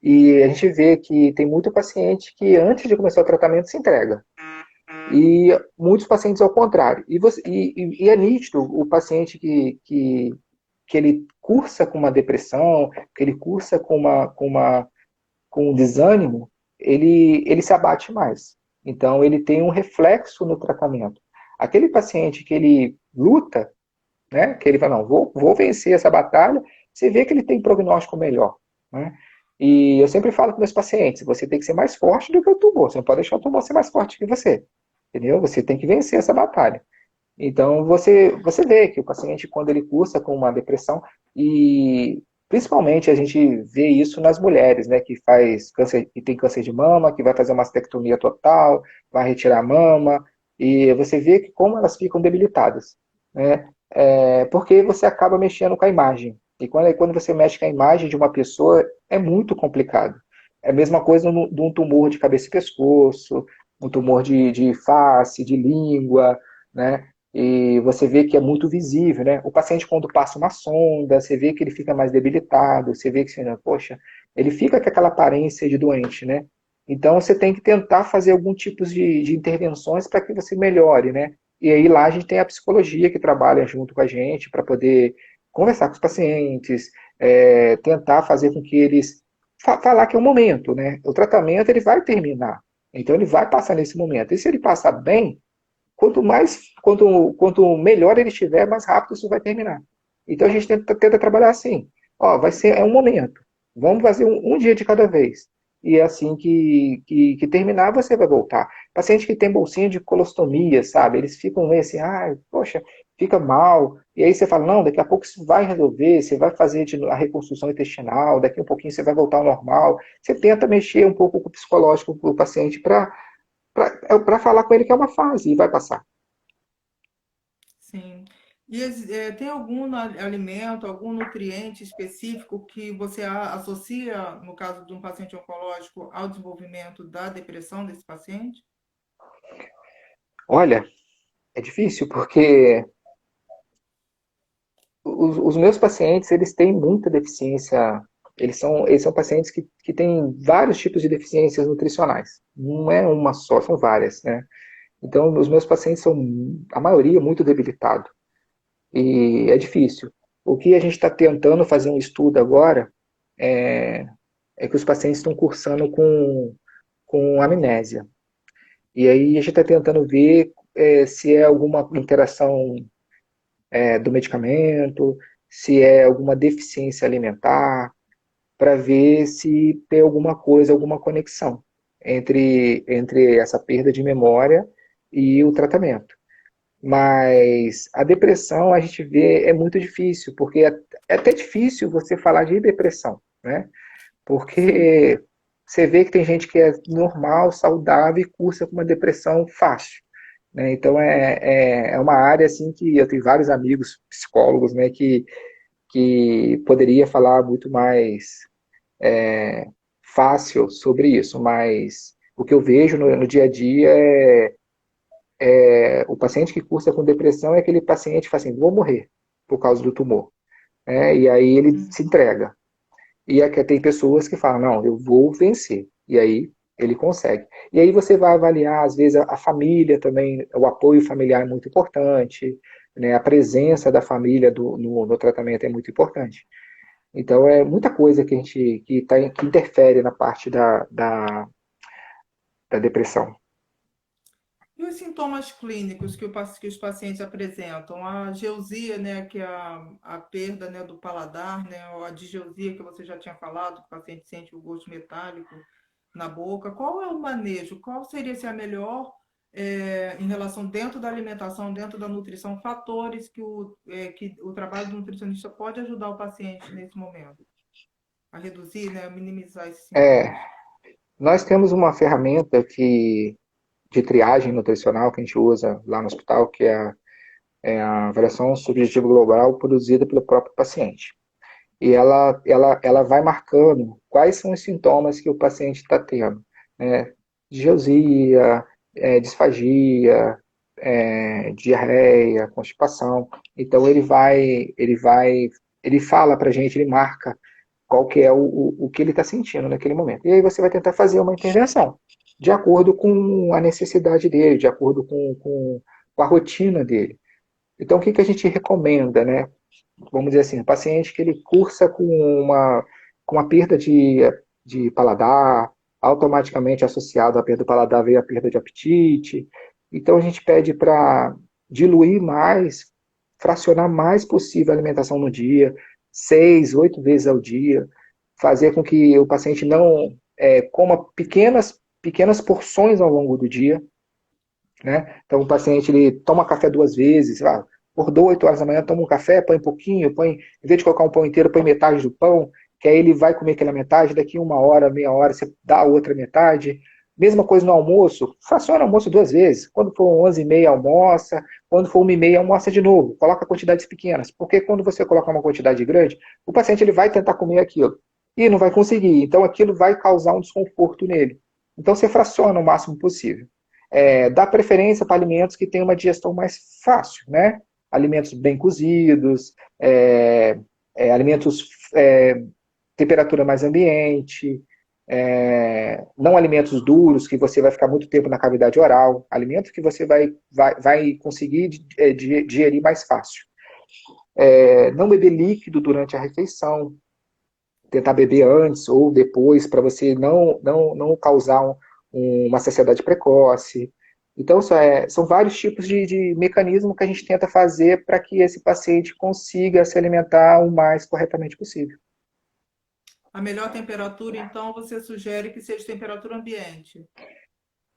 E a gente vê que tem muito paciente que antes de começar o tratamento se entrega. E muitos pacientes ao contrário. E é nítido o paciente que ele cursa com uma depressão, que ele cursa com um desânimo, ele se abate mais. Então, ele tem um reflexo no tratamento. Aquele paciente que ele luta, né, que ele fala, não, vou vencer essa batalha, você vê que ele tem prognóstico melhor. Né? E eu sempre falo com meus pacientes, você tem que ser mais forte do que o tumor, você não pode deixar o tumor ser mais forte que você. Entendeu? Você tem que vencer essa batalha. Então, você vê que o paciente, quando ele cursa com uma depressão, e principalmente a gente vê isso nas mulheres, né, que faz câncer, que tem câncer de mama, que vai fazer uma mastectomia total, vai retirar a mama, e você vê que como elas ficam debilitadas, né, porque você acaba mexendo com a imagem. E quando você mexe com a imagem de uma pessoa, é muito complicado. É a mesma coisa de um tumor de cabeça e pescoço, um tumor de face, de língua, né? E você vê que é muito visível, né? O paciente, quando passa uma sonda, você vê que ele fica mais debilitado, você vê que, poxa, ele fica com aquela aparência de doente, né? Então, você tem que tentar fazer algum tipo de intervenções para que você melhore, né? E aí lá a gente tem a psicologia que trabalha junto com a gente para poder conversar com os pacientes, tentar fazer com que eles falar que é o momento, né? O tratamento ele vai terminar, então ele vai passar nesse momento. E se ele passar bem, quanto melhor ele estiver, mais rápido isso vai terminar. Então a gente tenta trabalhar assim. Ó, é um momento. Vamos fazer um dia de cada vez. E é assim que terminar, você vai voltar. Paciente que tem bolsinha de colostomia, sabe? Eles ficam meio assim, poxa, fica mal. E aí você fala, não, daqui a pouco isso vai resolver, você vai fazer a reconstrução intestinal, daqui a um pouquinho você vai voltar ao normal. Você tenta mexer um pouco com o psicológico do paciente para falar com ele que é uma fase e vai passar. Sim. E tem algum alimento, algum nutriente específico que você associa, no caso de um paciente oncológico, ao desenvolvimento da depressão desse paciente? Olha, é difícil porque os meus pacientes, eles têm muita deficiência, eles são pacientes que têm vários tipos de deficiências nutricionais. Não é uma só, são várias, né? Então, os meus pacientes são, a maioria, muito debilitado. E é difícil. O que a gente está tentando fazer um estudo agora é, é que os pacientes estão cursando com amnésia. E aí a gente está tentando ver se é alguma interação do medicamento, se é alguma deficiência alimentar, para ver se tem alguma coisa, alguma conexão entre essa perda de memória e o tratamento. Mas a depressão a gente vê é muito difícil, porque é até difícil você falar de depressão, né? Sim. Porque você vê que tem gente que é normal, saudável e cursa com uma depressão fácil. Né? Então é uma área assim que eu tenho vários amigos psicólogos, né, que poderia falar muito mais fácil sobre isso, mas o que eu vejo no dia a dia o paciente que cursa com depressão é aquele paciente que fala assim, vou morrer por causa do tumor. Né? E aí ele se entrega. E aqui tem pessoas que falam, não, eu vou vencer. E aí ele consegue. E aí você vai avaliar, às vezes, a família também, o apoio familiar é muito importante, né? A presença da família no tratamento é muito importante. Então é muita coisa que a gente que interfere na parte da depressão. E os sintomas clínicos que os pacientes apresentam? A geusia, né, que é a perda, né, do paladar, né, ou a digeusia que você já tinha falado, que o paciente sente o gosto metálico na boca. Qual é o manejo? Qual seria se a melhor em relação dentro da alimentação, dentro da nutrição, fatores que o trabalho do nutricionista pode ajudar o paciente nesse momento a reduzir, né, a minimizar esses É, sintomas? nós temos uma ferramenta de triagem nutricional que a gente usa lá no hospital, que é a avaliação subjetiva global produzida pelo próprio paciente. E ela vai marcando quais são os sintomas que o paciente está tendo. Né? Disgeusia, disfagia, diarreia, constipação. Então ele fala pra gente, ele marca qual que é o que ele está sentindo naquele momento. E aí você vai tentar fazer uma intervenção, de acordo com a necessidade dele, de acordo com a rotina dele. Então, o que, que a gente recomenda, né? Vamos dizer assim, o paciente que ele cursa com uma perda de paladar, automaticamente associado à perda do paladar veio a perda de apetite. Então, a gente pede para diluir mais, fracionar mais possível a alimentação no dia, 6, 8 vezes ao dia, fazer com que o paciente não coma pequenas porções ao longo do dia, né? Então, o paciente ele toma café 2 vezes, acordou 8 horas da manhã, toma um café, põe um pouquinho, põe, em vez de colocar um pão inteiro, põe metade do pão, que aí ele vai comer aquela metade, daqui 1 hora, meia hora, você dá a outra metade. Mesma coisa no almoço, fraciona o almoço 2 vezes. Quando for 11h30, almoça. Quando for 1h30, almoça de novo. Coloca quantidades pequenas. Porque quando você coloca uma quantidade grande, o paciente ele vai tentar comer aquilo. E não vai conseguir. Então aquilo vai causar um desconforto nele. Então você fraciona o máximo possível. Dá preferência para alimentos que têm uma digestão mais fácil, né? Alimentos bem cozidos, alimentos temperatura mais ambiente, não alimentos duros que você vai ficar muito tempo na cavidade oral, alimentos que você vai conseguir digerir mais fácil. Não beber líquido durante a refeição, tentar beber antes ou depois para você não causar uma saciedade precoce. Então, são vários tipos de mecanismo que a gente tenta fazer para que esse paciente consiga se alimentar o mais corretamente possível. A melhor temperatura, então, você sugere que seja temperatura ambiente.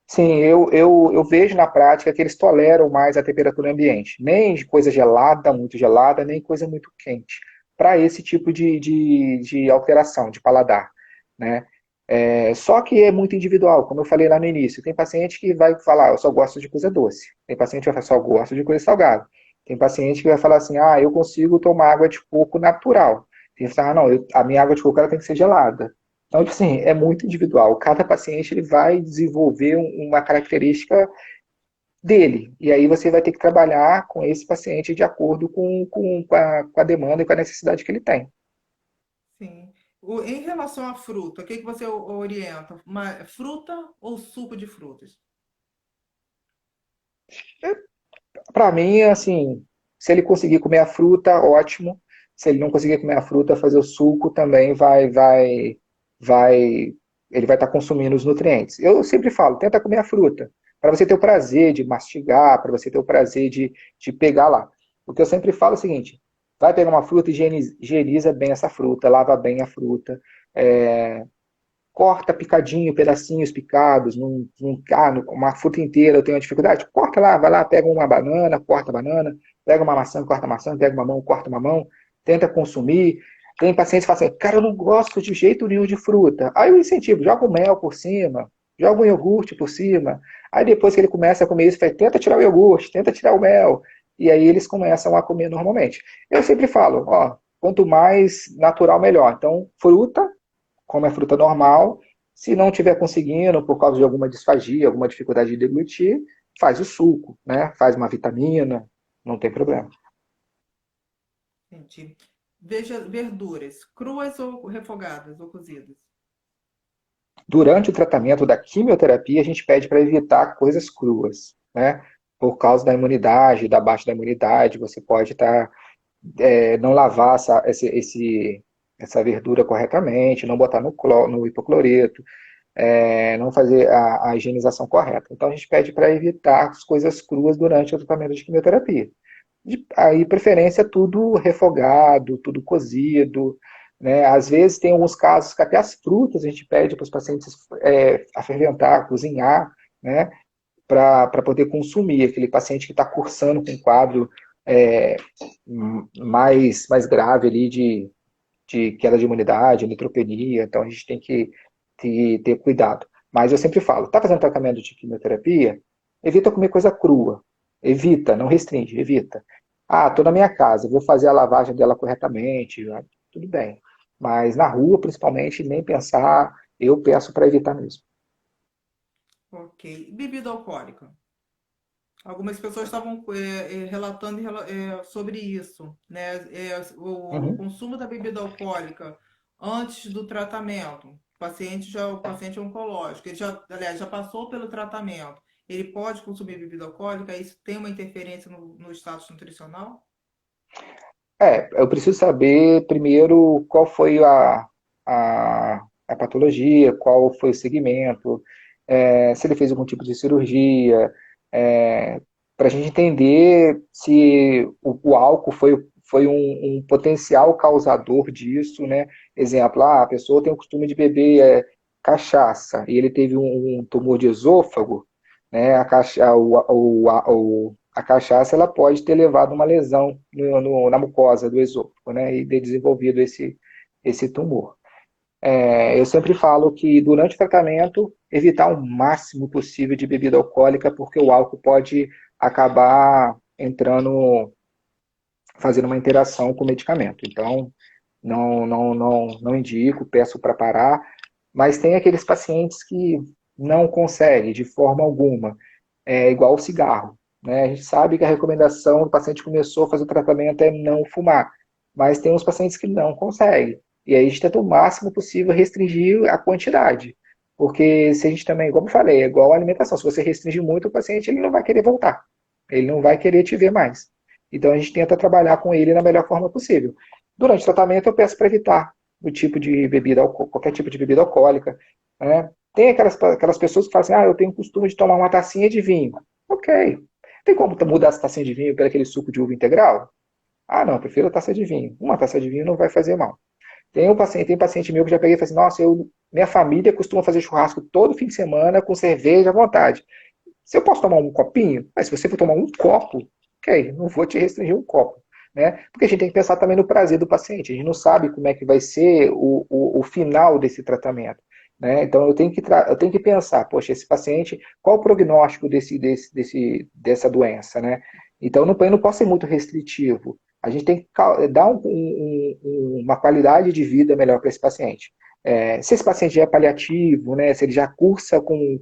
Sim, eu vejo na prática que eles toleram mais a temperatura ambiente. Nem de coisa gelada, muito gelada, nem coisa muito quente. Para esse tipo de alteração, de paladar, né? Só que é muito individual, como eu falei lá no início. Tem paciente que vai falar, eu só gosto de coisa doce. Tem paciente que vai falar, só gosto de coisa salgada. Tem paciente que vai falar assim, eu consigo tomar água de coco natural. Tem que falar, não, a minha água de coco ela tem que ser gelada. Então, tipo assim, é muito individual. Cada paciente ele vai desenvolver uma característica dele. E aí você vai ter que trabalhar com esse paciente de acordo com a demanda e com a necessidade que ele tem. Sim. Em relação à fruta, o que que você orienta? Fruta ou suco de frutas? Para mim, assim, se ele conseguir comer a fruta, ótimo. Se ele não conseguir comer a fruta, fazer o suco também vai, ele vai estar consumindo os nutrientes. Eu sempre falo, tenta comer a fruta, para você ter o prazer de mastigar, para você ter o prazer de pegar lá. O que eu sempre falo é o seguinte, vai pegar uma fruta e higieniza bem essa fruta, lava bem a fruta, é, corta picadinho, pedacinhos picados, uma fruta inteira eu tenho uma dificuldade, corta lá, vai lá, pega uma banana, corta a banana, pega uma maçã, corta a maçã, pega uma mão, corta uma mão, tenta consumir. Tem pacientes que falam assim, cara, eu não gosto de jeito nenhum de fruta. Aí eu incentivo, joga o mel por cima, joga o iogurte por cima. Aí depois que ele começa a comer isso, fala, tenta tirar o iogurte, tenta tirar o mel. E aí eles começam a comer normalmente. Eu sempre falo, ó, quanto mais natural, melhor. Então, fruta, come a fruta normal. Se não estiver conseguindo, por causa de alguma disfagia, alguma dificuldade de deglutir, faz o suco, né? Faz uma vitamina, não tem problema. Entendi. Veja, verduras, cruas ou refogadas ou cozidas? Durante o tratamento da quimioterapia, a gente pede para evitar coisas cruas, né? Por causa da imunidade, da baixa da imunidade, você pode estar não lavar essa verdura corretamente, não botar no hipocloreto, não fazer a higienização correta. Então a gente pede para evitar as coisas cruas durante o tratamento de quimioterapia. Aí, preferência, tudo refogado, tudo cozido, né? Às vezes tem alguns casos que até as frutas a gente pede para os pacientes a ferventar, cozinhar, né? Para poder consumir. Aquele paciente que está cursando com um quadro é, mais grave ali de queda de imunidade, neutropenia, então a gente tem que ter cuidado. Mas eu sempre falo, está fazendo tratamento de quimioterapia, evita comer coisa crua. Evita, não restringe, evita. Estou na minha casa, vou fazer a lavagem dela corretamente, tudo bem. Mas na rua, principalmente, nem pensar, eu peço para evitar mesmo. Ok. Bebida alcoólica? Algumas pessoas estavam relatando sobre isso, né? O Uhum. consumo da bebida alcoólica antes do tratamento. O paciente oncológico, ele já, aliás, já passou pelo tratamento. Ele pode consumir bebida alcoólica? Isso tem uma interferência no status nutricional? Eu preciso saber primeiro qual foi a patologia, qual foi o segmento, se ele fez algum tipo de cirurgia, para a gente entender se o álcool foi um potencial causador disso, né? Exemplo, a pessoa tem o costume de beber cachaça e ele teve um tumor de esôfago, né? A cachaça ela pode ter levado uma lesão na mucosa do esôfago, né, e ter desenvolvido esse tumor. Eu sempre falo que durante o tratamento evitar o máximo possível de bebida alcoólica, porque o álcool pode acabar entrando, fazendo uma interação com o medicamento. Então, não indico, peço para parar, mas tem aqueles pacientes que não conseguem de forma alguma, igual o cigarro. Né? A gente sabe que a recomendação do paciente começou a fazer o tratamento é não fumar, mas tem uns pacientes que não conseguem. E aí a gente tenta o máximo possível restringir a quantidade. Porque se a gente também, como eu falei, é igual a alimentação. Se você restringir muito o paciente, ele não vai querer voltar. Ele não vai querer te ver mais. Então a gente tenta trabalhar com ele da melhor forma possível. Durante o tratamento eu peço para evitar o tipo de bebida, qualquer tipo de bebida alcoólica. Né? Tem aquelas pessoas que falam assim, eu tenho o costume de tomar uma tacinha de vinho. Ok. Tem como mudar essa tacinha de vinho por aquele suco de uva integral? Ah, não, prefiro a taça de vinho. Uma taça de vinho não vai fazer mal. Tem paciente meu que já peguei e falei assim, nossa, minha família costuma fazer churrasco todo fim de semana com cerveja à vontade. Se eu posso tomar um copinho, mas se você for tomar um copo, ok, não vou te restringir um copo. Né? Porque a gente tem que pensar também no prazer do paciente. A gente não sabe como é que vai ser o final desse tratamento. Né? Então eu tenho que pensar, poxa, esse paciente, qual o prognóstico dessa doença? Né? Então eu não posso ser muito restritivo. A gente tem que dar uma qualidade de vida melhor para esse paciente. Se esse paciente já é paliativo, né, se ele já cursa com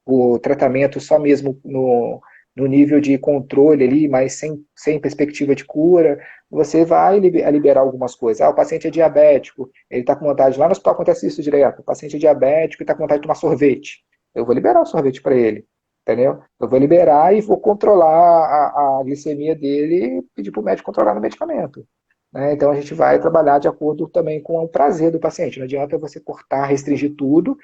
o tratamento só mesmo no nível de controle ali, mas sem perspectiva de cura, você vai liberar algumas coisas. O paciente é diabético, ele está com vontade, lá no hospital acontece isso direto, o paciente é diabético e está com vontade de tomar sorvete. Eu vou liberar o sorvete para ele, entendeu? Eu vou liberar e vou controlar a glicemia dele e pedir para o médico controlar no medicamento. Né? Então a gente vai trabalhar de acordo também com o prazer do paciente. Não adianta você cortar, restringir tudo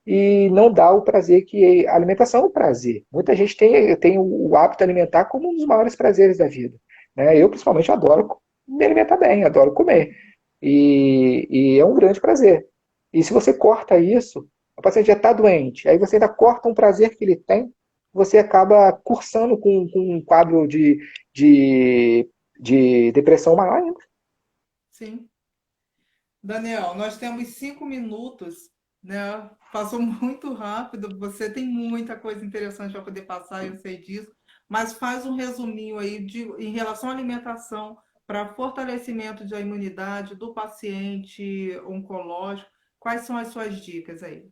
e não dar o prazer que a alimentação é um prazer. Muita gente tem o hábito alimentar como um dos maiores prazeres da vida. Né? Eu, principalmente, adoro me alimentar bem, adoro comer. E é um grande prazer. E se você corta isso, o paciente já está doente, aí você ainda corta um prazer que ele tem, você acaba cursando com um quadro de, de depressão maior ainda. Sim. Daniel, nós temos 5 minutos, né? Passou muito rápido. Você tem muita coisa interessante para poder passar, eu sei disso. Mas faz um resuminho aí em relação à alimentação para fortalecimento da imunidade do paciente oncológico. Quais são as suas dicas aí?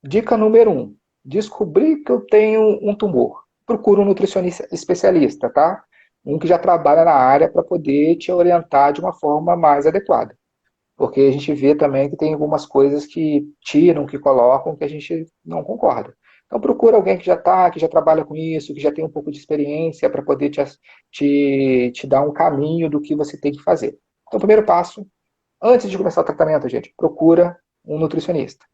Dica número um: descobri que eu tenho um tumor. Procura um nutricionista especialista, tá? Um que já trabalha na área para poder te orientar de uma forma mais adequada. Porque a gente vê também que tem algumas coisas que tiram, que colocam, que a gente não concorda. Então procura alguém que já trabalha com isso, que já tem um pouco de experiência para poder te dar um caminho do que você tem que fazer. Então, o primeiro passo, antes de começar o tratamento, gente, procura um nutricionista.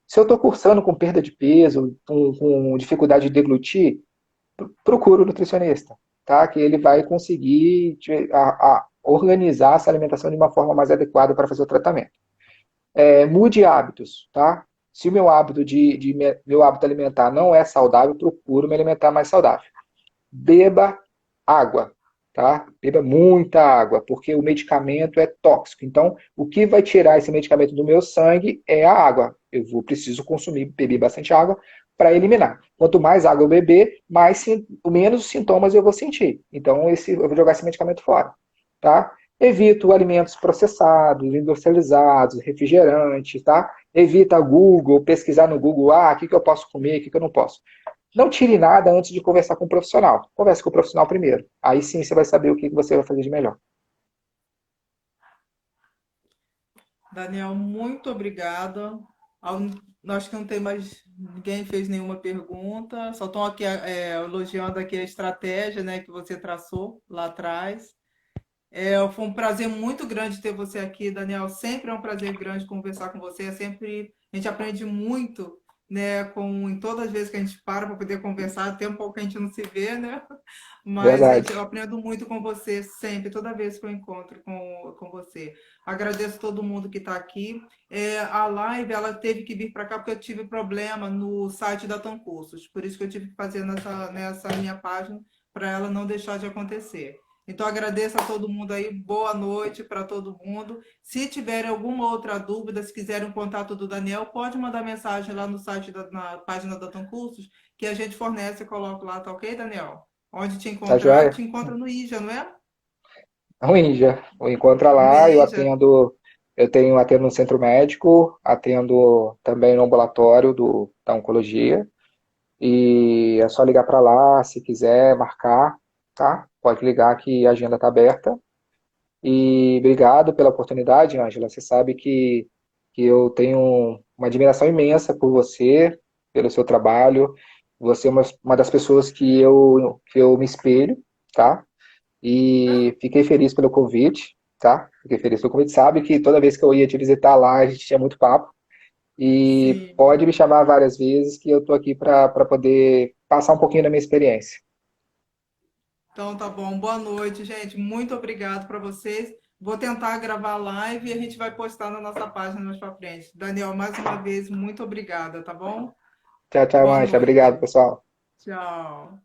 Se eu estou cursando com perda de peso, com dificuldade de deglutir, procura o nutricionista, tá? Que ele vai conseguir organizar essa alimentação de uma forma mais adequada para fazer o tratamento. Mude hábitos, tá? Se o meu hábito alimentar não é saudável, procuro me alimentar mais saudável. Beba água, tá? Beba muita água, porque o medicamento é tóxico. Então, o que vai tirar esse medicamento do meu sangue é a água. Preciso beber bastante água para eliminar. Quanto mais água eu beber, menos sintomas eu vou sentir. Então, eu vou jogar esse medicamento fora, tá? Evito alimentos processados, industrializados, refrigerantes, tá? Evita Google, pesquisar no Google, o que eu posso comer, o que eu não posso. não tire nada antes de conversar com o profissional. Converse com o profissional primeiro. Aí sim você vai saber o que você vai fazer de melhor. Daniel, muito obrigada. Acho que não tem mais ninguém fez nenhuma pergunta. Só estão aqui elogiando aqui a estratégia, né, que você traçou lá atrás. Foi um prazer muito grande ter você aqui, Daniel. Sempre é um prazer grande conversar com você. A gente aprende muito, né, em todas as vezes que a gente para poder conversar. Tem um pouco que a gente não se vê, né? Mas eu Verdade. aprendo muito com você sempre, toda vez que eu encontro com você. Agradeço todo mundo que está aqui. A live ela teve que vir para cá porque eu tive problema no site da Tancursos. Por isso que eu tive que fazer nessa minha página para ela não deixar de acontecer. Então, agradeço a todo mundo aí, boa noite para todo mundo. Se tiverem alguma outra dúvida, se quiserem o contato do Daniel, pode mandar mensagem lá no site, na página da Tancursos, que a gente fornece e coloca lá, tá ok, Daniel? Onde te Tá encontrar? joia? Te encontra no IJA, não é? Ruim já. O encontra No lá, IJA. atendo no centro médico, atendo também no ambulatório da oncologia. E é só ligar para lá se quiser marcar, tá? Pode ligar que a agenda está aberta. E obrigado pela oportunidade, Ângela. Você sabe que eu tenho uma admiração imensa por você, pelo seu trabalho. Você é uma das pessoas que eu me espelho, tá? E fiquei feliz pelo convite, tá? Fiquei feliz pelo convite. Sabe que toda vez que eu ia te visitar lá, a gente tinha muito papo. E Sim. pode me chamar várias vezes que eu tô aqui para poder passar um pouquinho da minha experiência. Então, tá bom. Boa noite, gente. Muito obrigado para vocês. Vou tentar gravar a live e a gente vai postar na nossa página mais para frente. Daniel, mais uma vez, muito obrigada, tá bom? Tchau, tchau, Boa Ângela. Obrigado, noite. pessoal. Tchau.